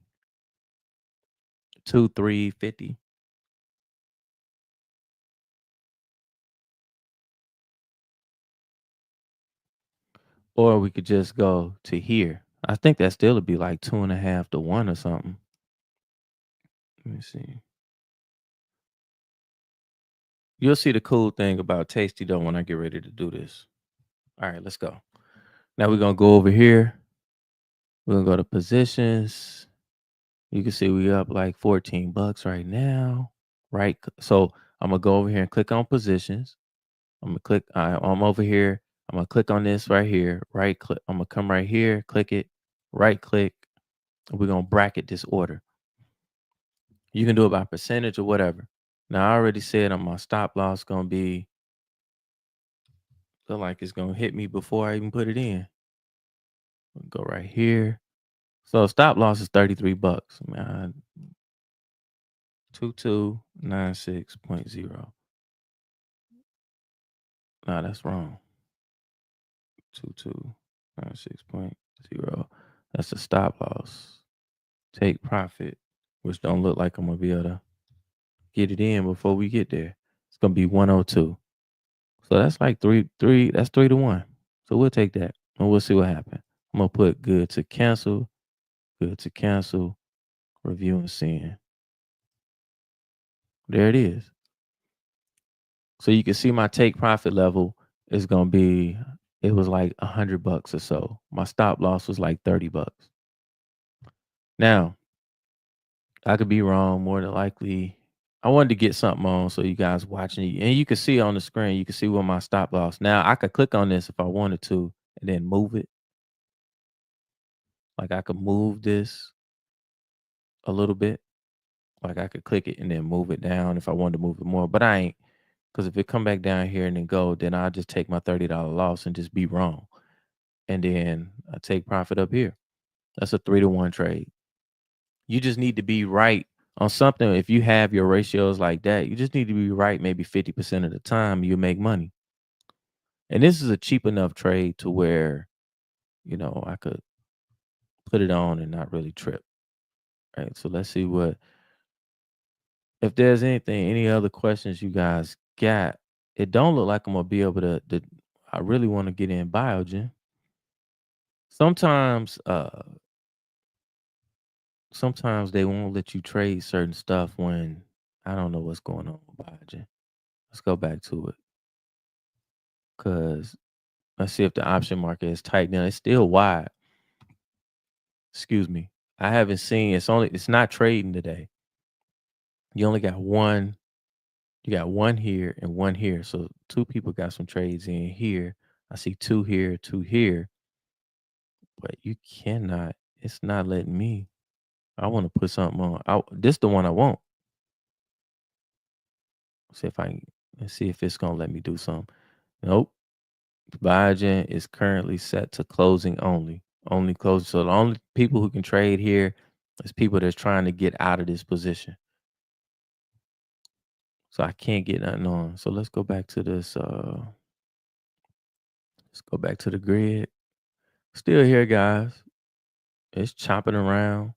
2350. Or we could just go to here. I think that still would be like 2.5 to 1 or something. Let me see. You'll see the cool thing about Tasty though when I get ready to do this. All right, let's go. Now we're gonna go over here. We're gonna go to positions. You can see we up like $14 right now. Right. So I'm gonna go over here and click on positions. I'm gonna click. I'm over here. I'm gonna click on this right here. Right click. I'm gonna come right here. Click it. Right click. We're gonna bracket this order. You can do it by percentage or whatever. Now I already said on my stop loss gonna be. Feel like it's gonna hit me before I even put it in. Go right here. So stop loss is $33. Man, 2296.0. No, that's wrong. 2296.0. That's the stop loss. Take profit, which don't look like I'm gonna be able to get it in before we get there. It's gonna be 102. So that's like that's 3 to 1. So we'll take that and we'll see what happens. I'm gonna put good to cancel, review and send. There it is. So you can see my take profit level is gonna be, it was like $100 or so. My stop loss was like $30. Now, I could be wrong. More than likely, I wanted to get something on so you guys watching, and you can see on the screen. You can see where my stop loss. Now I could click on this if I wanted to, and then move it. Like I could move this a little bit. Like I could click it and then move it down if I wanted to move it more. But I ain't, because if it come back down here and then go, then I'll just take my $30 loss and just be wrong, and then I take profit up here. That's a 3 to 1 trade. You just need to be right on something. If you have your ratios like that, you just need to be right maybe 50% of the time, you make money. And this is a cheap enough trade to where, I could put it on and not really trip. Right. So let's see if there's any other questions you guys got. It don't look like I'm gonna be able to I really want to get in Biogen. Sometimes sometimes they won't let you trade certain stuff when I don't know what's going on with Biogen. Let's go back to it. Cause let's see if the option market is tight now. It's still wide. Excuse me. I haven't seen, it's not trading today. You only got one. You got one here and one here. So two people got some trades in here. I see two here, two here. But you cannot, it's not letting me. I want to put something on. This the one I want. See if I can, let's see if it's gonna let me do something. Nope. Biogen is currently set to closing only. Only closing. So the only people who can trade here is people that's trying to get out of this position. So I can't get nothing on. So let's go back to this. Let's go back to the grid. Still here, guys. It's chopping around.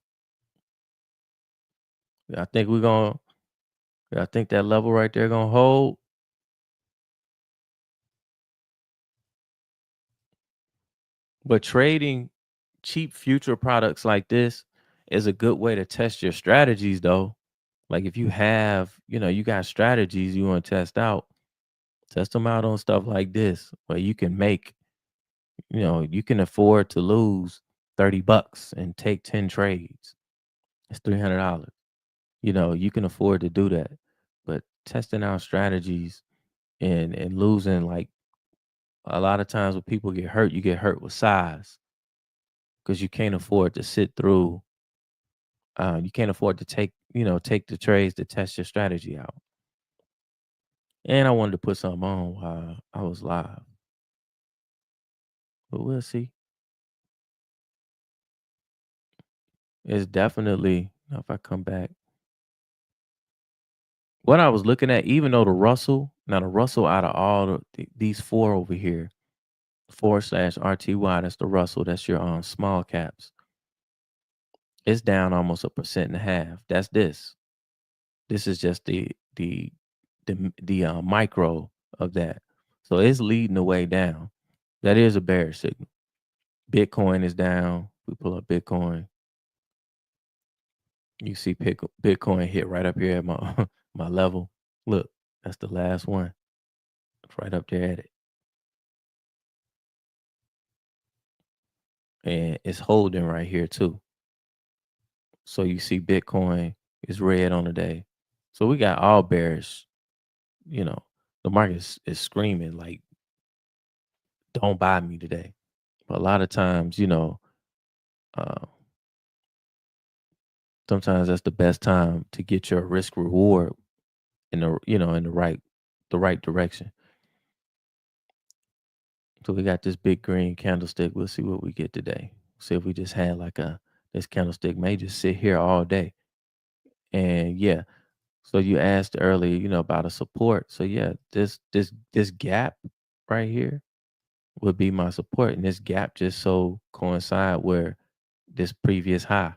I think I think that level right there gonna hold. But trading cheap future products like this is a good way to test your strategies, though. Like if you have, you got strategies you want to test out, test them out on stuff like this, where you can make, you can afford to lose $30 and take 10 trades. It's $300. You can afford to do that. But testing out strategies and losing, like a lot of times when people get hurt, you get hurt with size because you can't afford to sit through. You can't afford to take the trades to test your strategy out. And I wanted to put something on while I was live, but we'll see. It's definitely, if I come back, what I was looking at, even though the Russell out of all these four over here, /RTY, that's the Russell, that's your small caps. It's down almost 1.5%. That's this. This is just the micro of that. So it's leading the way down. That is a bearish signal. Bitcoin is down. We pull up Bitcoin. You see Bitcoin hit right up here at my my level. Look, that's the last one. It's right up there at it. And it's holding right here too. So you see Bitcoin is red on the day. So we got all bearish, the market is screaming like, don't buy me today. But a lot of times, uh, sometimes that's the best time to get your risk reward in the right direction. So we got this big green candlestick. We'll see what we get today. See if we just had this candlestick may just sit here all day. And yeah, so you asked earlier, about a support. So yeah, this gap right here would be my support. And this gap just so coincide where this previous high.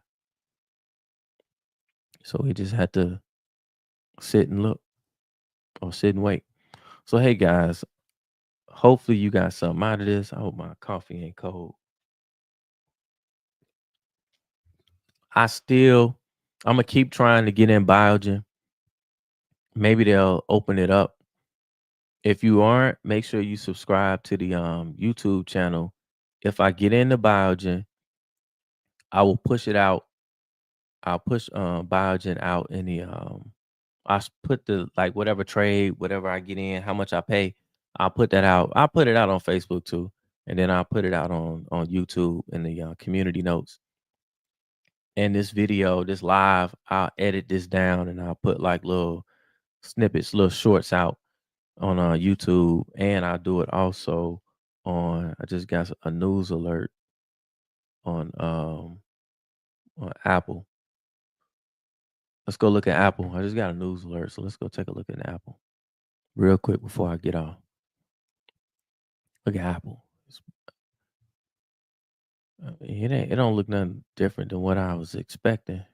So we just had to sit and look or sit and wait. So hey guys, hopefully you got something out of this. I hope my coffee ain't cold. I'm gonna keep trying to get in Biogen. Maybe they'll open it up. If you aren't, make sure you subscribe to the YouTube channel. If I get into Biogen, I will push it out. I'll push Biogen out in the put the whatever trade, whatever I get in, how much I pay, I'll put that out. I'll put it out on Facebook too. And then I'll put it out on YouTube in the community notes. And this video, this live, I'll edit this down and I'll put little snippets, little shorts out on YouTube. And I'll do it also I just got a news alert on Apple. Let's go look at Apple. I just got a news alert. So let's go take a look at Apple real quick before I get off. Look at Apple. It don't look nothing different than what I was expecting.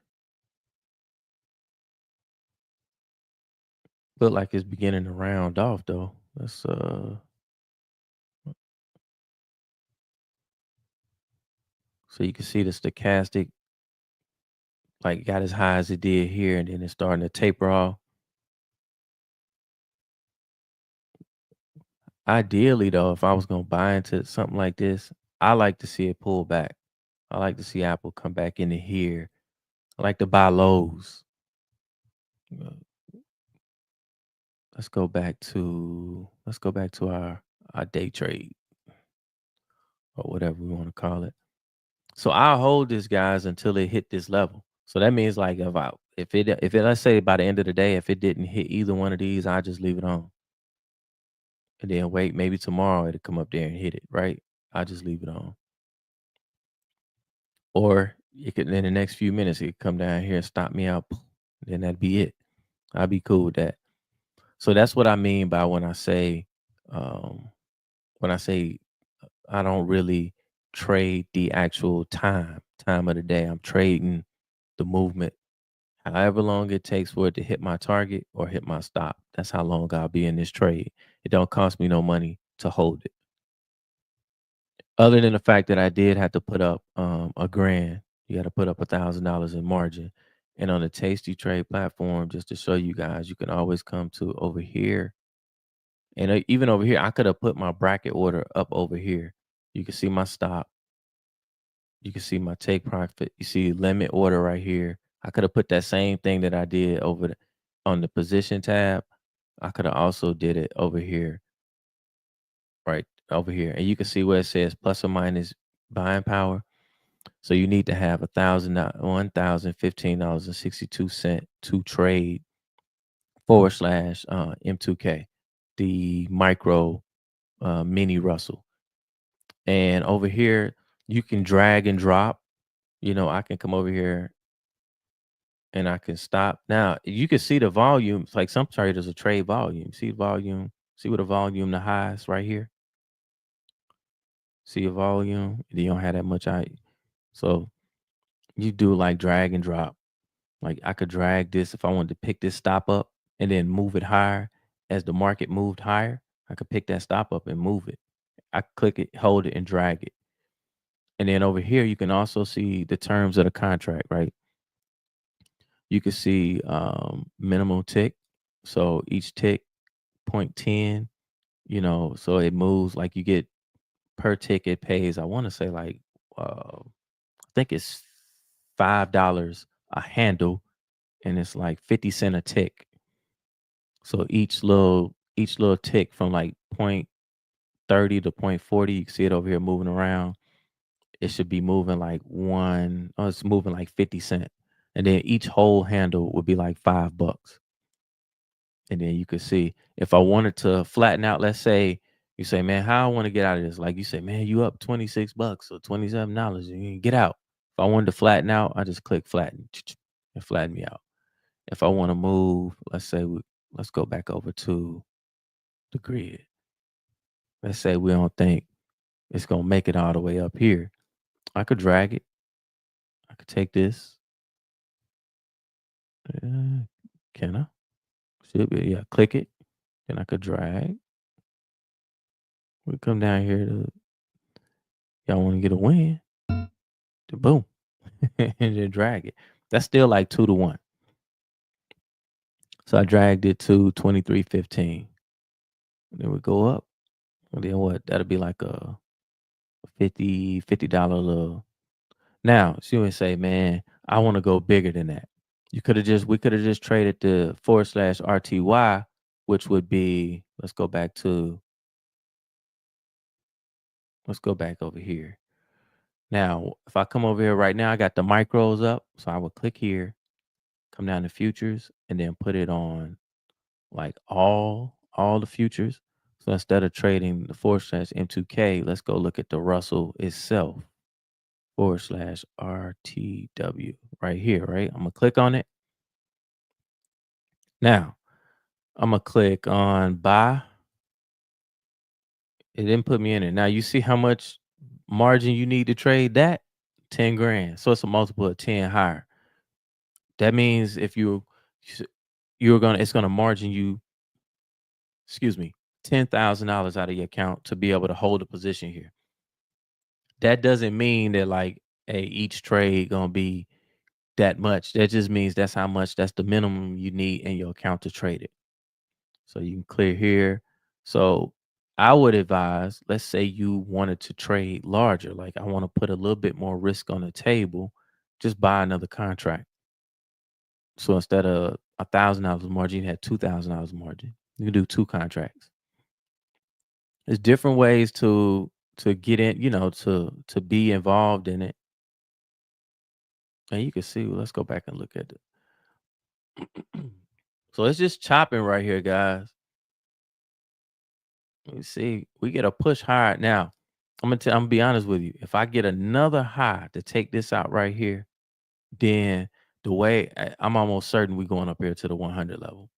Look like it's beginning to round off though. Let's so you can see the stochastic got as high as it did here, and then it's starting to taper off. Ideally though, if I was gonna buy into something like this, I like to see it pull back. I like to see Apple come back into here. I like to buy lows. Let's go back to our day trade or whatever we want to call it. So I'll hold this guys until it hit this level. So that means if it let's say by the end of the day, if it didn't hit either one of these, I just leave it on. And then wait, maybe tomorrow it'll come up there and hit it, right? I just leave it on. Or it could in the next few minutes it could come down here and stop me out. Then that'd be it. I'd be cool with that. So that's what I mean by when I say I don't really trade the actual time of the day. I'm trading the movement, however long it takes for it to hit my target or hit my stop. That's how long I'll be in this trade. It don't cost me no money to hold it. Other than the fact that I did have to put up $1,000, you got to put up $1,000 in margin. And on the TastyTrade platform, just to show you guys, you can always come to over here. And even over here, I could have put my bracket order up over here. You can see my stop. You can see my take profit. You see limit order right here. I could have put that same thing that I did on the position tab. I could have also did it over here, right over here. And you can see where it says plus or minus buying power. So you need to have $1,015.62 to trade / M2K, the micro mini Russell. And over here, you can drag and drop. I can come over here and I can stop. Now you can see the volume. Like some traders will trade volume. See volume. See what the volume, the highs right here. See a volume. You don't have that much. So you do like drag and drop. Like I could drag this if I wanted to pick this stop up and then move it higher as the market moved higher. I could pick that stop up and move it. I click it, hold it, and drag it. And then over here, you can also see the terms of the contract, right? You can see minimum tick. So each tick, 0.10, so it moves like you get per tick, it pays, I want to say like, I think it's $5 a handle and it's like 50 cent a tick. So each little tick from like 0.30 to 0.40, you can see it over here moving around. It should be moving like it's moving like 50 cent. And then each whole handle would be like $5. And then you could see if I wanted to flatten out, let's say you say, man, how I want to get out of this? Like you say, man, you up $26 or $27. You can get out. If I wanted to flatten out, I just click flatten and flatten me out. If I want to move, let's go back over to the grid. Let's say we don't think it's going to make it all the way up here. I could drag it. I could take this. Can I? Should be. Yeah, click it. Then I could drag. We come down here to, y'all want to get a win. To boom. And then drag it. That's still like 2-1. So I dragged it to 23.15. Then we go up. And then what? That'll be like a $50 little. Now, so you would say, man, I want to go bigger than that. We could have just traded the /RTY, which would be, let's go back over here. Now, if I come over here right now, I got the micros up. So I would click here, come down to futures, and then put it on like all the futures. So instead of trading the /M2K, let's go look at the Russell itself, /RTW right here, right? I'm gonna click on it. Now, I'm gonna click on buy. It didn't put me in it. Now you see how much margin you need to trade that? 10 grand. So it's a multiple of 10 higher. That means if it's gonna margin you, $10,000 out of your account to be able to hold a position here. That doesn't mean that like, each trade gonna be that much. That just means that's the minimum you need in your account to trade it. So you can clear here. So I would advise, let's say you wanted to trade larger, like I want to put a little bit more risk on the table, just buy another contract. So instead of $1,000 margin, you had $2,000 margin. You can do 2 contracts. There's different ways to get in, to be involved in it. And you can see, let's go back and look at it. So it's just chopping right here, guys. Let me see. We get a push higher. Now, I'm gonna be honest with you. If I get another high to take this out right here, then I'm almost certain we're going up here to the 100 level.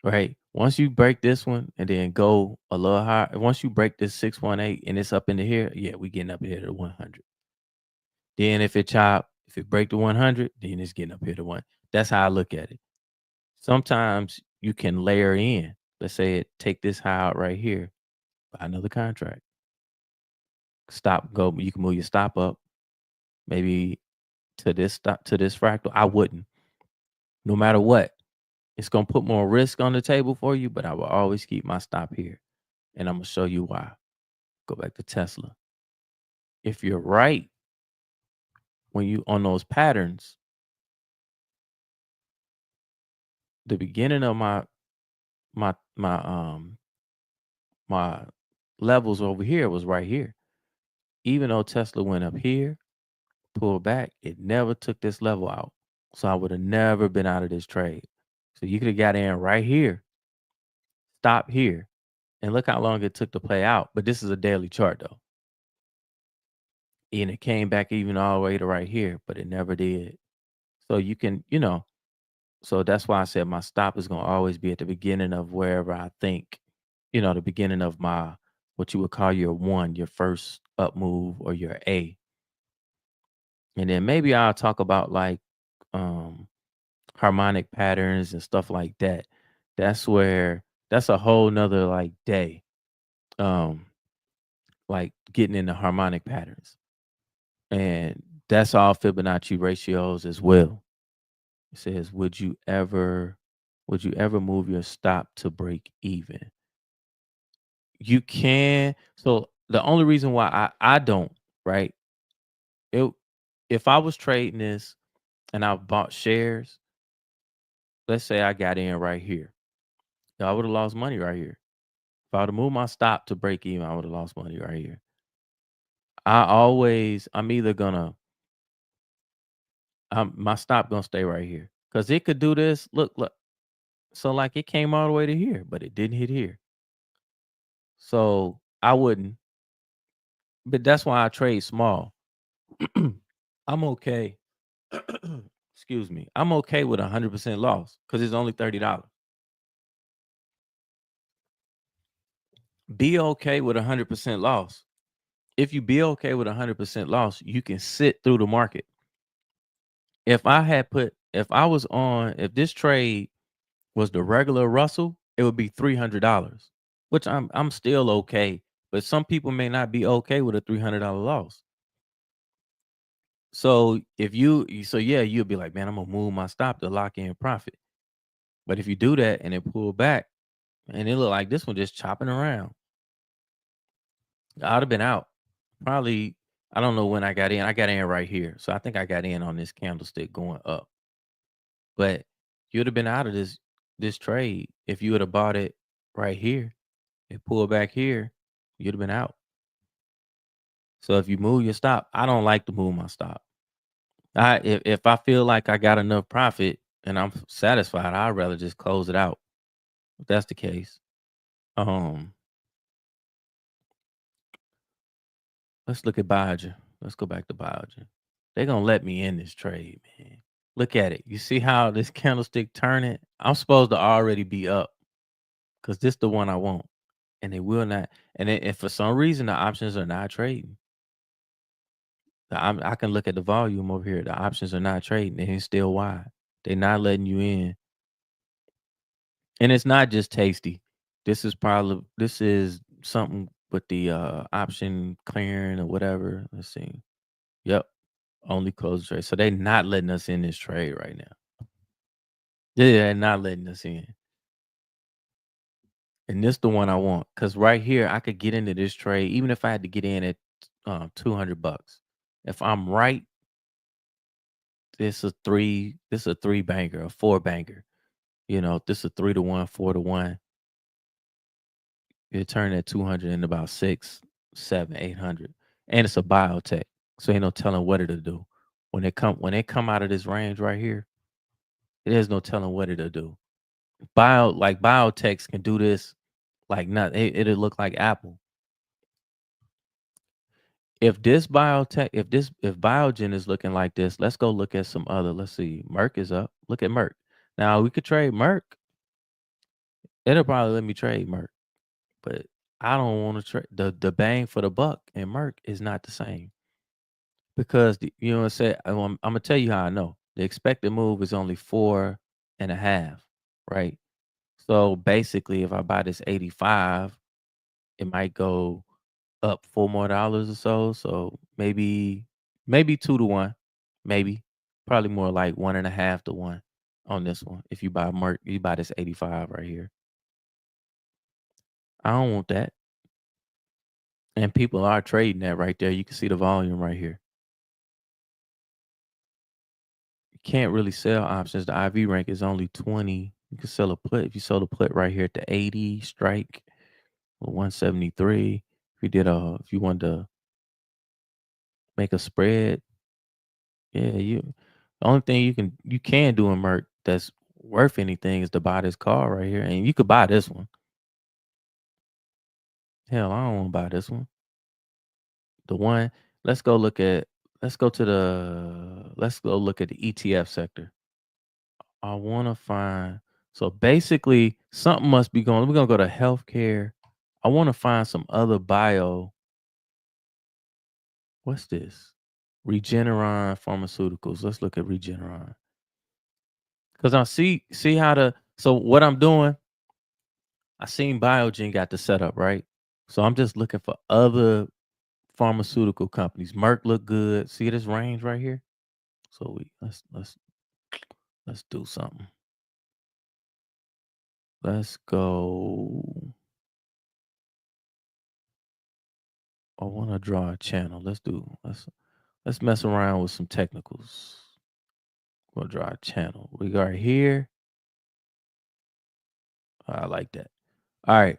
Right? Once you break this one and then go a little higher, once you break this 618 and it's up into here, yeah, we getting up here to 100. Then if it break the 100, then it's getting up here to 1. That's how I look at it. Sometimes you can layer in. Let's say take this high out right here, buy another contract. You can move your stop up maybe to this fractal. I wouldn't. No matter what, it's gonna put more risk on the table for you, but I will always keep my stop here. And I'm gonna show you why. Go back to Tesla. If you're right when you on those patterns, the beginning of my levels over here was right here. Even though Tesla went up here, pulled back, it never took this level out. So I would have never been out of this trade. So you could have got in right here, stop here, and look how long it took to play out. But this is a daily chart though. And it came back even all the way to right here, but it never did. So you can, so that's why I said my stop is going to always be at the beginning of wherever I think, the beginning of what you would call your first up move or your A. And then maybe I'll talk about like harmonic patterns and stuff like that. That's a whole nother like day. Um, like getting into harmonic patterns. And that's all Fibonacci ratios as well. It says, would you ever move your stop to break even? You can. So the only reason why I don't, right? It if I was trading this and I bought shares, let's say I got in right here. I would have lost money right here. If I would have moved my stop to break even, I would have lost money right here. I'm either gonna my stop gonna stay right here. Cause it could do this. Look. So like it came all the way to here, but it didn't hit here. So I wouldn't. But that's why I trade small. I'm okay. Excuse me. I'm okay with 100% loss because it's only $30. Be okay with 100% loss. If you be okay with 100% loss, you can sit through the market. If this trade was the regular Russell, it would be $300, which I'm still okay. But some people may not be okay with a $300 loss. So yeah, you'll be like, man, I'm gonna move my stop to lock in profit. But if you do that and it pull back, and it look like this one just chopping around, I'd have been out. Probably, I don't know when I got in. I got in right here. So I think I got in on this candlestick going up. But you'd have been out of this trade if you would have bought it right here. It pulled back here, you'd have been out. So if you move your stop, I don't like to move my stop. If I feel like I got enough profit and I'm satisfied, I'd rather just close it out. If that's the case. Um, let's look at Biogen. Let's go back to Biogen. They're gonna let me in this trade, man. Look at it. You see how this candlestick turning? I'm supposed to already be up because this the one I want. And they will not. And if for some reason the options are not trading, I can look at the volume over here. The options are not trading and it's still wide. They're not letting you in. And it's not just Tasty. This is something with the option clearing or whatever. Let's see. Yep. Only close trade. So they're not letting us in this trade right now. Yeah, they're not letting us in. And this the one I want. Cause right here I could get into this trade, even if I had to get in at $200. If I'm right, this is a three banger, a four banger. You know, this is a 3-1, 4-1. It turned at 200 in about 6, 7, 800. And it's a biotech. So ain't no telling what it'll do. When they come out of this range right here, there's no telling what it'll do. Biotechs can do this like not it'll look like Apple. If Biogen is looking like this, let's go look at some other. Let's see. Merck is up. Look at Merck. Now we could trade Merck. It'll probably let me trade Merck, but I don't want to trade the bang for the buck and Merck is not the same because you know what I said. I'm gonna tell you how I know. The expected move is only 4.5, right? So basically, if I buy this 85, it might go up $4 more or so. So maybe 2-1, maybe probably more like 1.5 to 1 on this one. If you buy Merck, you buy this 85 right here. I don't want that. And people are trading that right there. You can see the volume right here. You can't really sell options. The IV rank is only 20. You can sell a put. If you sell a put right here at the 80 strike or 173. If you wanted to make a spread, yeah, the only thing you can do in Merck that's worth anything is to buy this car right here. And you could buy this one. Hell, I don't want to buy this one. The one, let's go look at let's go to the let's go look at the ETF sector. I want to find so basically something must be going. We're gonna go to healthcare. I want to find some other bio. What's this? Regeneron Pharmaceuticals. Let's look at Regeneron. Because I see how so what I'm doing, I seen Biogen got the setup, right? So I'm just looking for other pharmaceutical companies. Merck look good. See this range right here? So let's do something. Let's go. I want to draw a channel. Let's mess around with some technicals. We'll draw a channel. We got here. I like that. All right.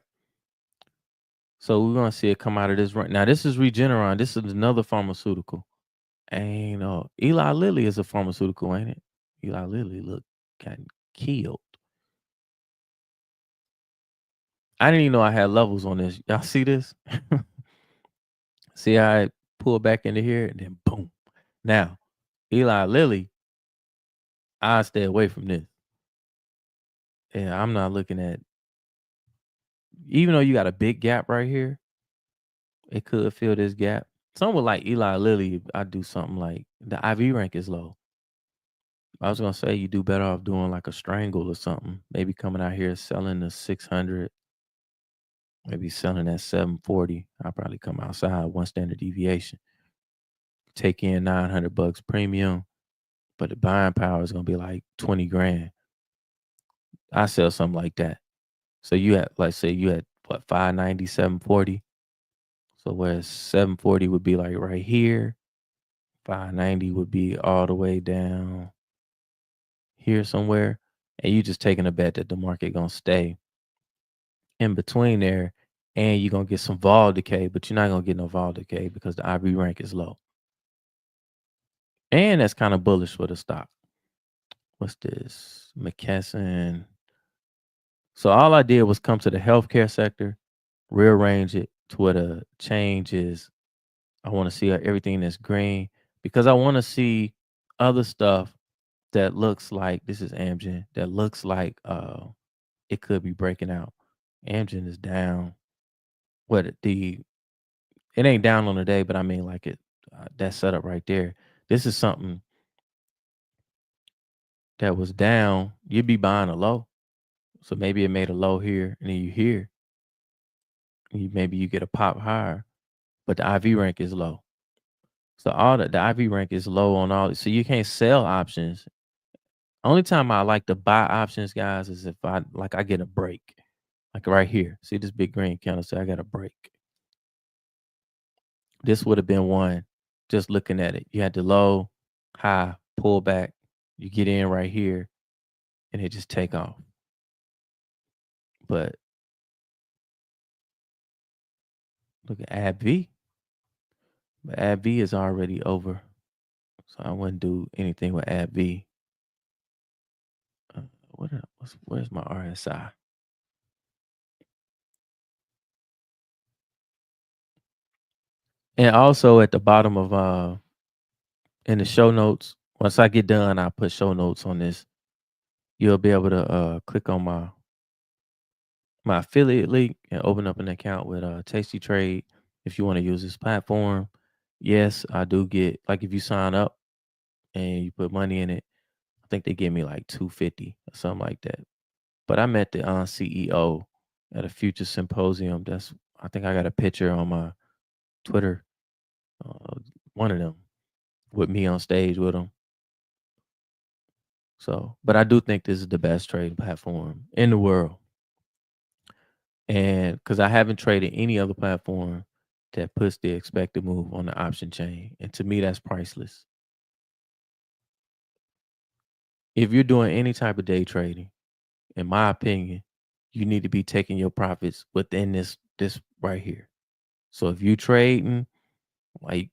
So we're gonna see it come out of this right now. This is Regeneron. This is another pharmaceutical. Ain't no Eli Lilly is a pharmaceutical, ain't it? Eli Lilly look getting killed. I didn't even know I had levels on this. Y'all see this? See how I pull back into here and then boom. Now, Eli Lilly, I stay away from this. Yeah, I'm not looking at, even though you got a big gap right here, it could fill this gap. Someone like Eli Lilly, I do something like the IV rank is low. I was gonna say you do better off doing like a strangle or something. Maybe coming out here selling the 600, maybe selling at 740. I'll probably come outside one standard deviation. Take in $900 premium, but the buying power is gonna be like 20 grand. I sell something like that. So you had, let's say you had what, 590, 740. So whereas 740 would be like right here, 590 would be all the way down here somewhere. And you just taking a bet that the market gonna stay in between there, and you're gonna get some vol decay, but you're not gonna get no vol decay because the IV rank is low. And that's kind of bullish for the stock. What's this? McKesson. So all I did was come to the healthcare sector, rearrange it to where the change is. I want to see everything that's green because I want to see other stuff that looks like, this is Amgen, that looks like it could be breaking out. Amgen is down. It ain't down on the day, but I mean like that setup right there. This is something that was down. You'd be buying a low. So maybe it made a low here and then you here. Maybe you get a pop higher, but the IV rank is low. So all the IV rank is low on all. So you can't sell options. Only time I like to buy options, guys, is if I get a break. Like right here. See this big green candle, say I got a break. This would have been one just looking at it. You had the low, high, pull back. You get in right here and it just take off. But look at AbbVie. But AbbVie is already over. So I wouldn't do anything with AbbVie. Where's my RSI? And also at the bottom of in the show notes, once I get done, I'll put show notes on this. You'll be able to click on my affiliate link and open up an account with TastyTrade if you want to use this platform. Yes, I do get, like, if you sign up and you put money in it, I think they give me like $250 or something like that. But I met the CEO at a future symposium. I think I got a picture on my Twitter, one of them, with me on stage with him. So, but I do think this is the best trading platform in the world. And because I haven't traded any other platform that puts the expected move on the option chain. And to me, that's priceless. If you're doing any type of day trading, in my opinion, you need to be taking your profits within this right here. So if you trading, like,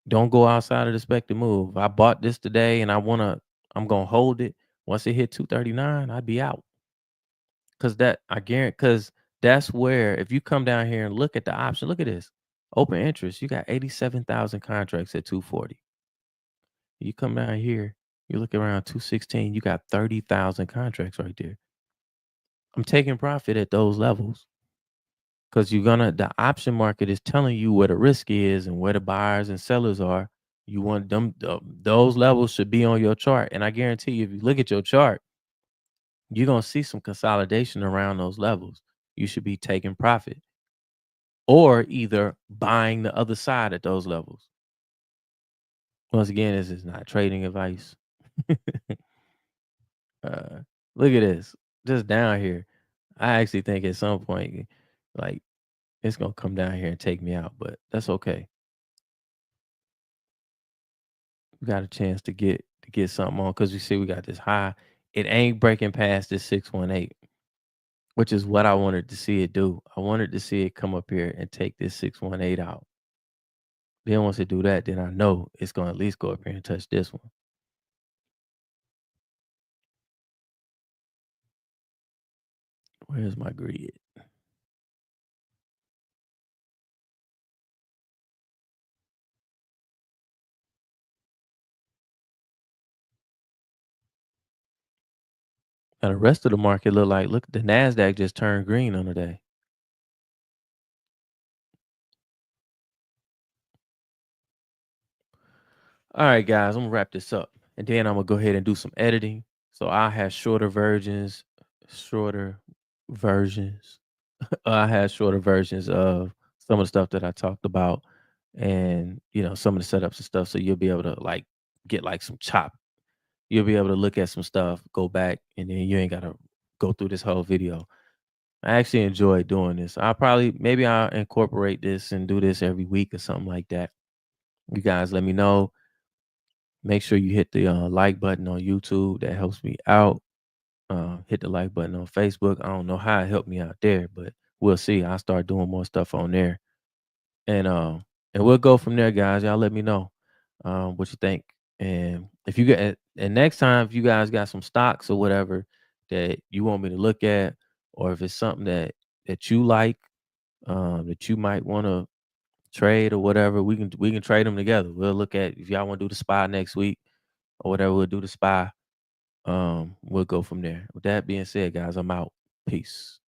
don't go outside of the expected move. I bought this today and I'm gonna hold it. Once it hit 239, I'd be out. I guarantee, because that's where, if you come down here and look at the option, look at this open interest. You got 87,000 contracts at 240. You come down here, you look around 216, you got 30,000 contracts right there. I'm taking profit at those levels because the option market is telling you where the risk is and where the buyers and sellers are. You want them those levels should be on your chart, and I guarantee you, if you look at your chart, you're gonna see some consolidation around those levels. You should be taking profit or either buying the other side at those levels. Once again, this is not trading advice. uh, Look at this, just down here. I actually think at some point, like it's gonna come down here and take me out, but that's okay. We got a chance to get something on because you see we got this high. It ain't breaking past this 618, which is what I wanted to see it do. I wanted to see it come up here and take this 618 out. Then once it do that, then I know it's gonna at least go up here and touch this one. Where's my grid? Now the rest of the market look, the Nasdaq just turned green on the day. All right, guys, I'm gonna wrap this up, and then I'm gonna go ahead and do some editing. So I have shorter versions. I had shorter versions of some of the stuff that I talked about, and some of the setups and stuff. So you'll be able to like get like some chop. You'll be able to look at some stuff, go back, and then you ain't gotta go through this whole video. I actually enjoy doing this. Maybe I'll incorporate this and do this every week or something like that. You guys let me know. Make sure you hit the like button on YouTube. That helps me out. Hit the like button on Facebook. I don't know how it helped me out there, but we'll see. I'll start doing more stuff on there. And we'll go from there, guys. Y'all let me know what you think. And if you get and next time if you guys got some stocks or whatever that you want me to look at, or if it's something that you like, that you might want to trade or whatever, we can trade them together. We'll look at if y'all want to do the SPY next week or whatever, we'll do the SPY. We'll go from there. With that being said, guys, I'm out. Peace.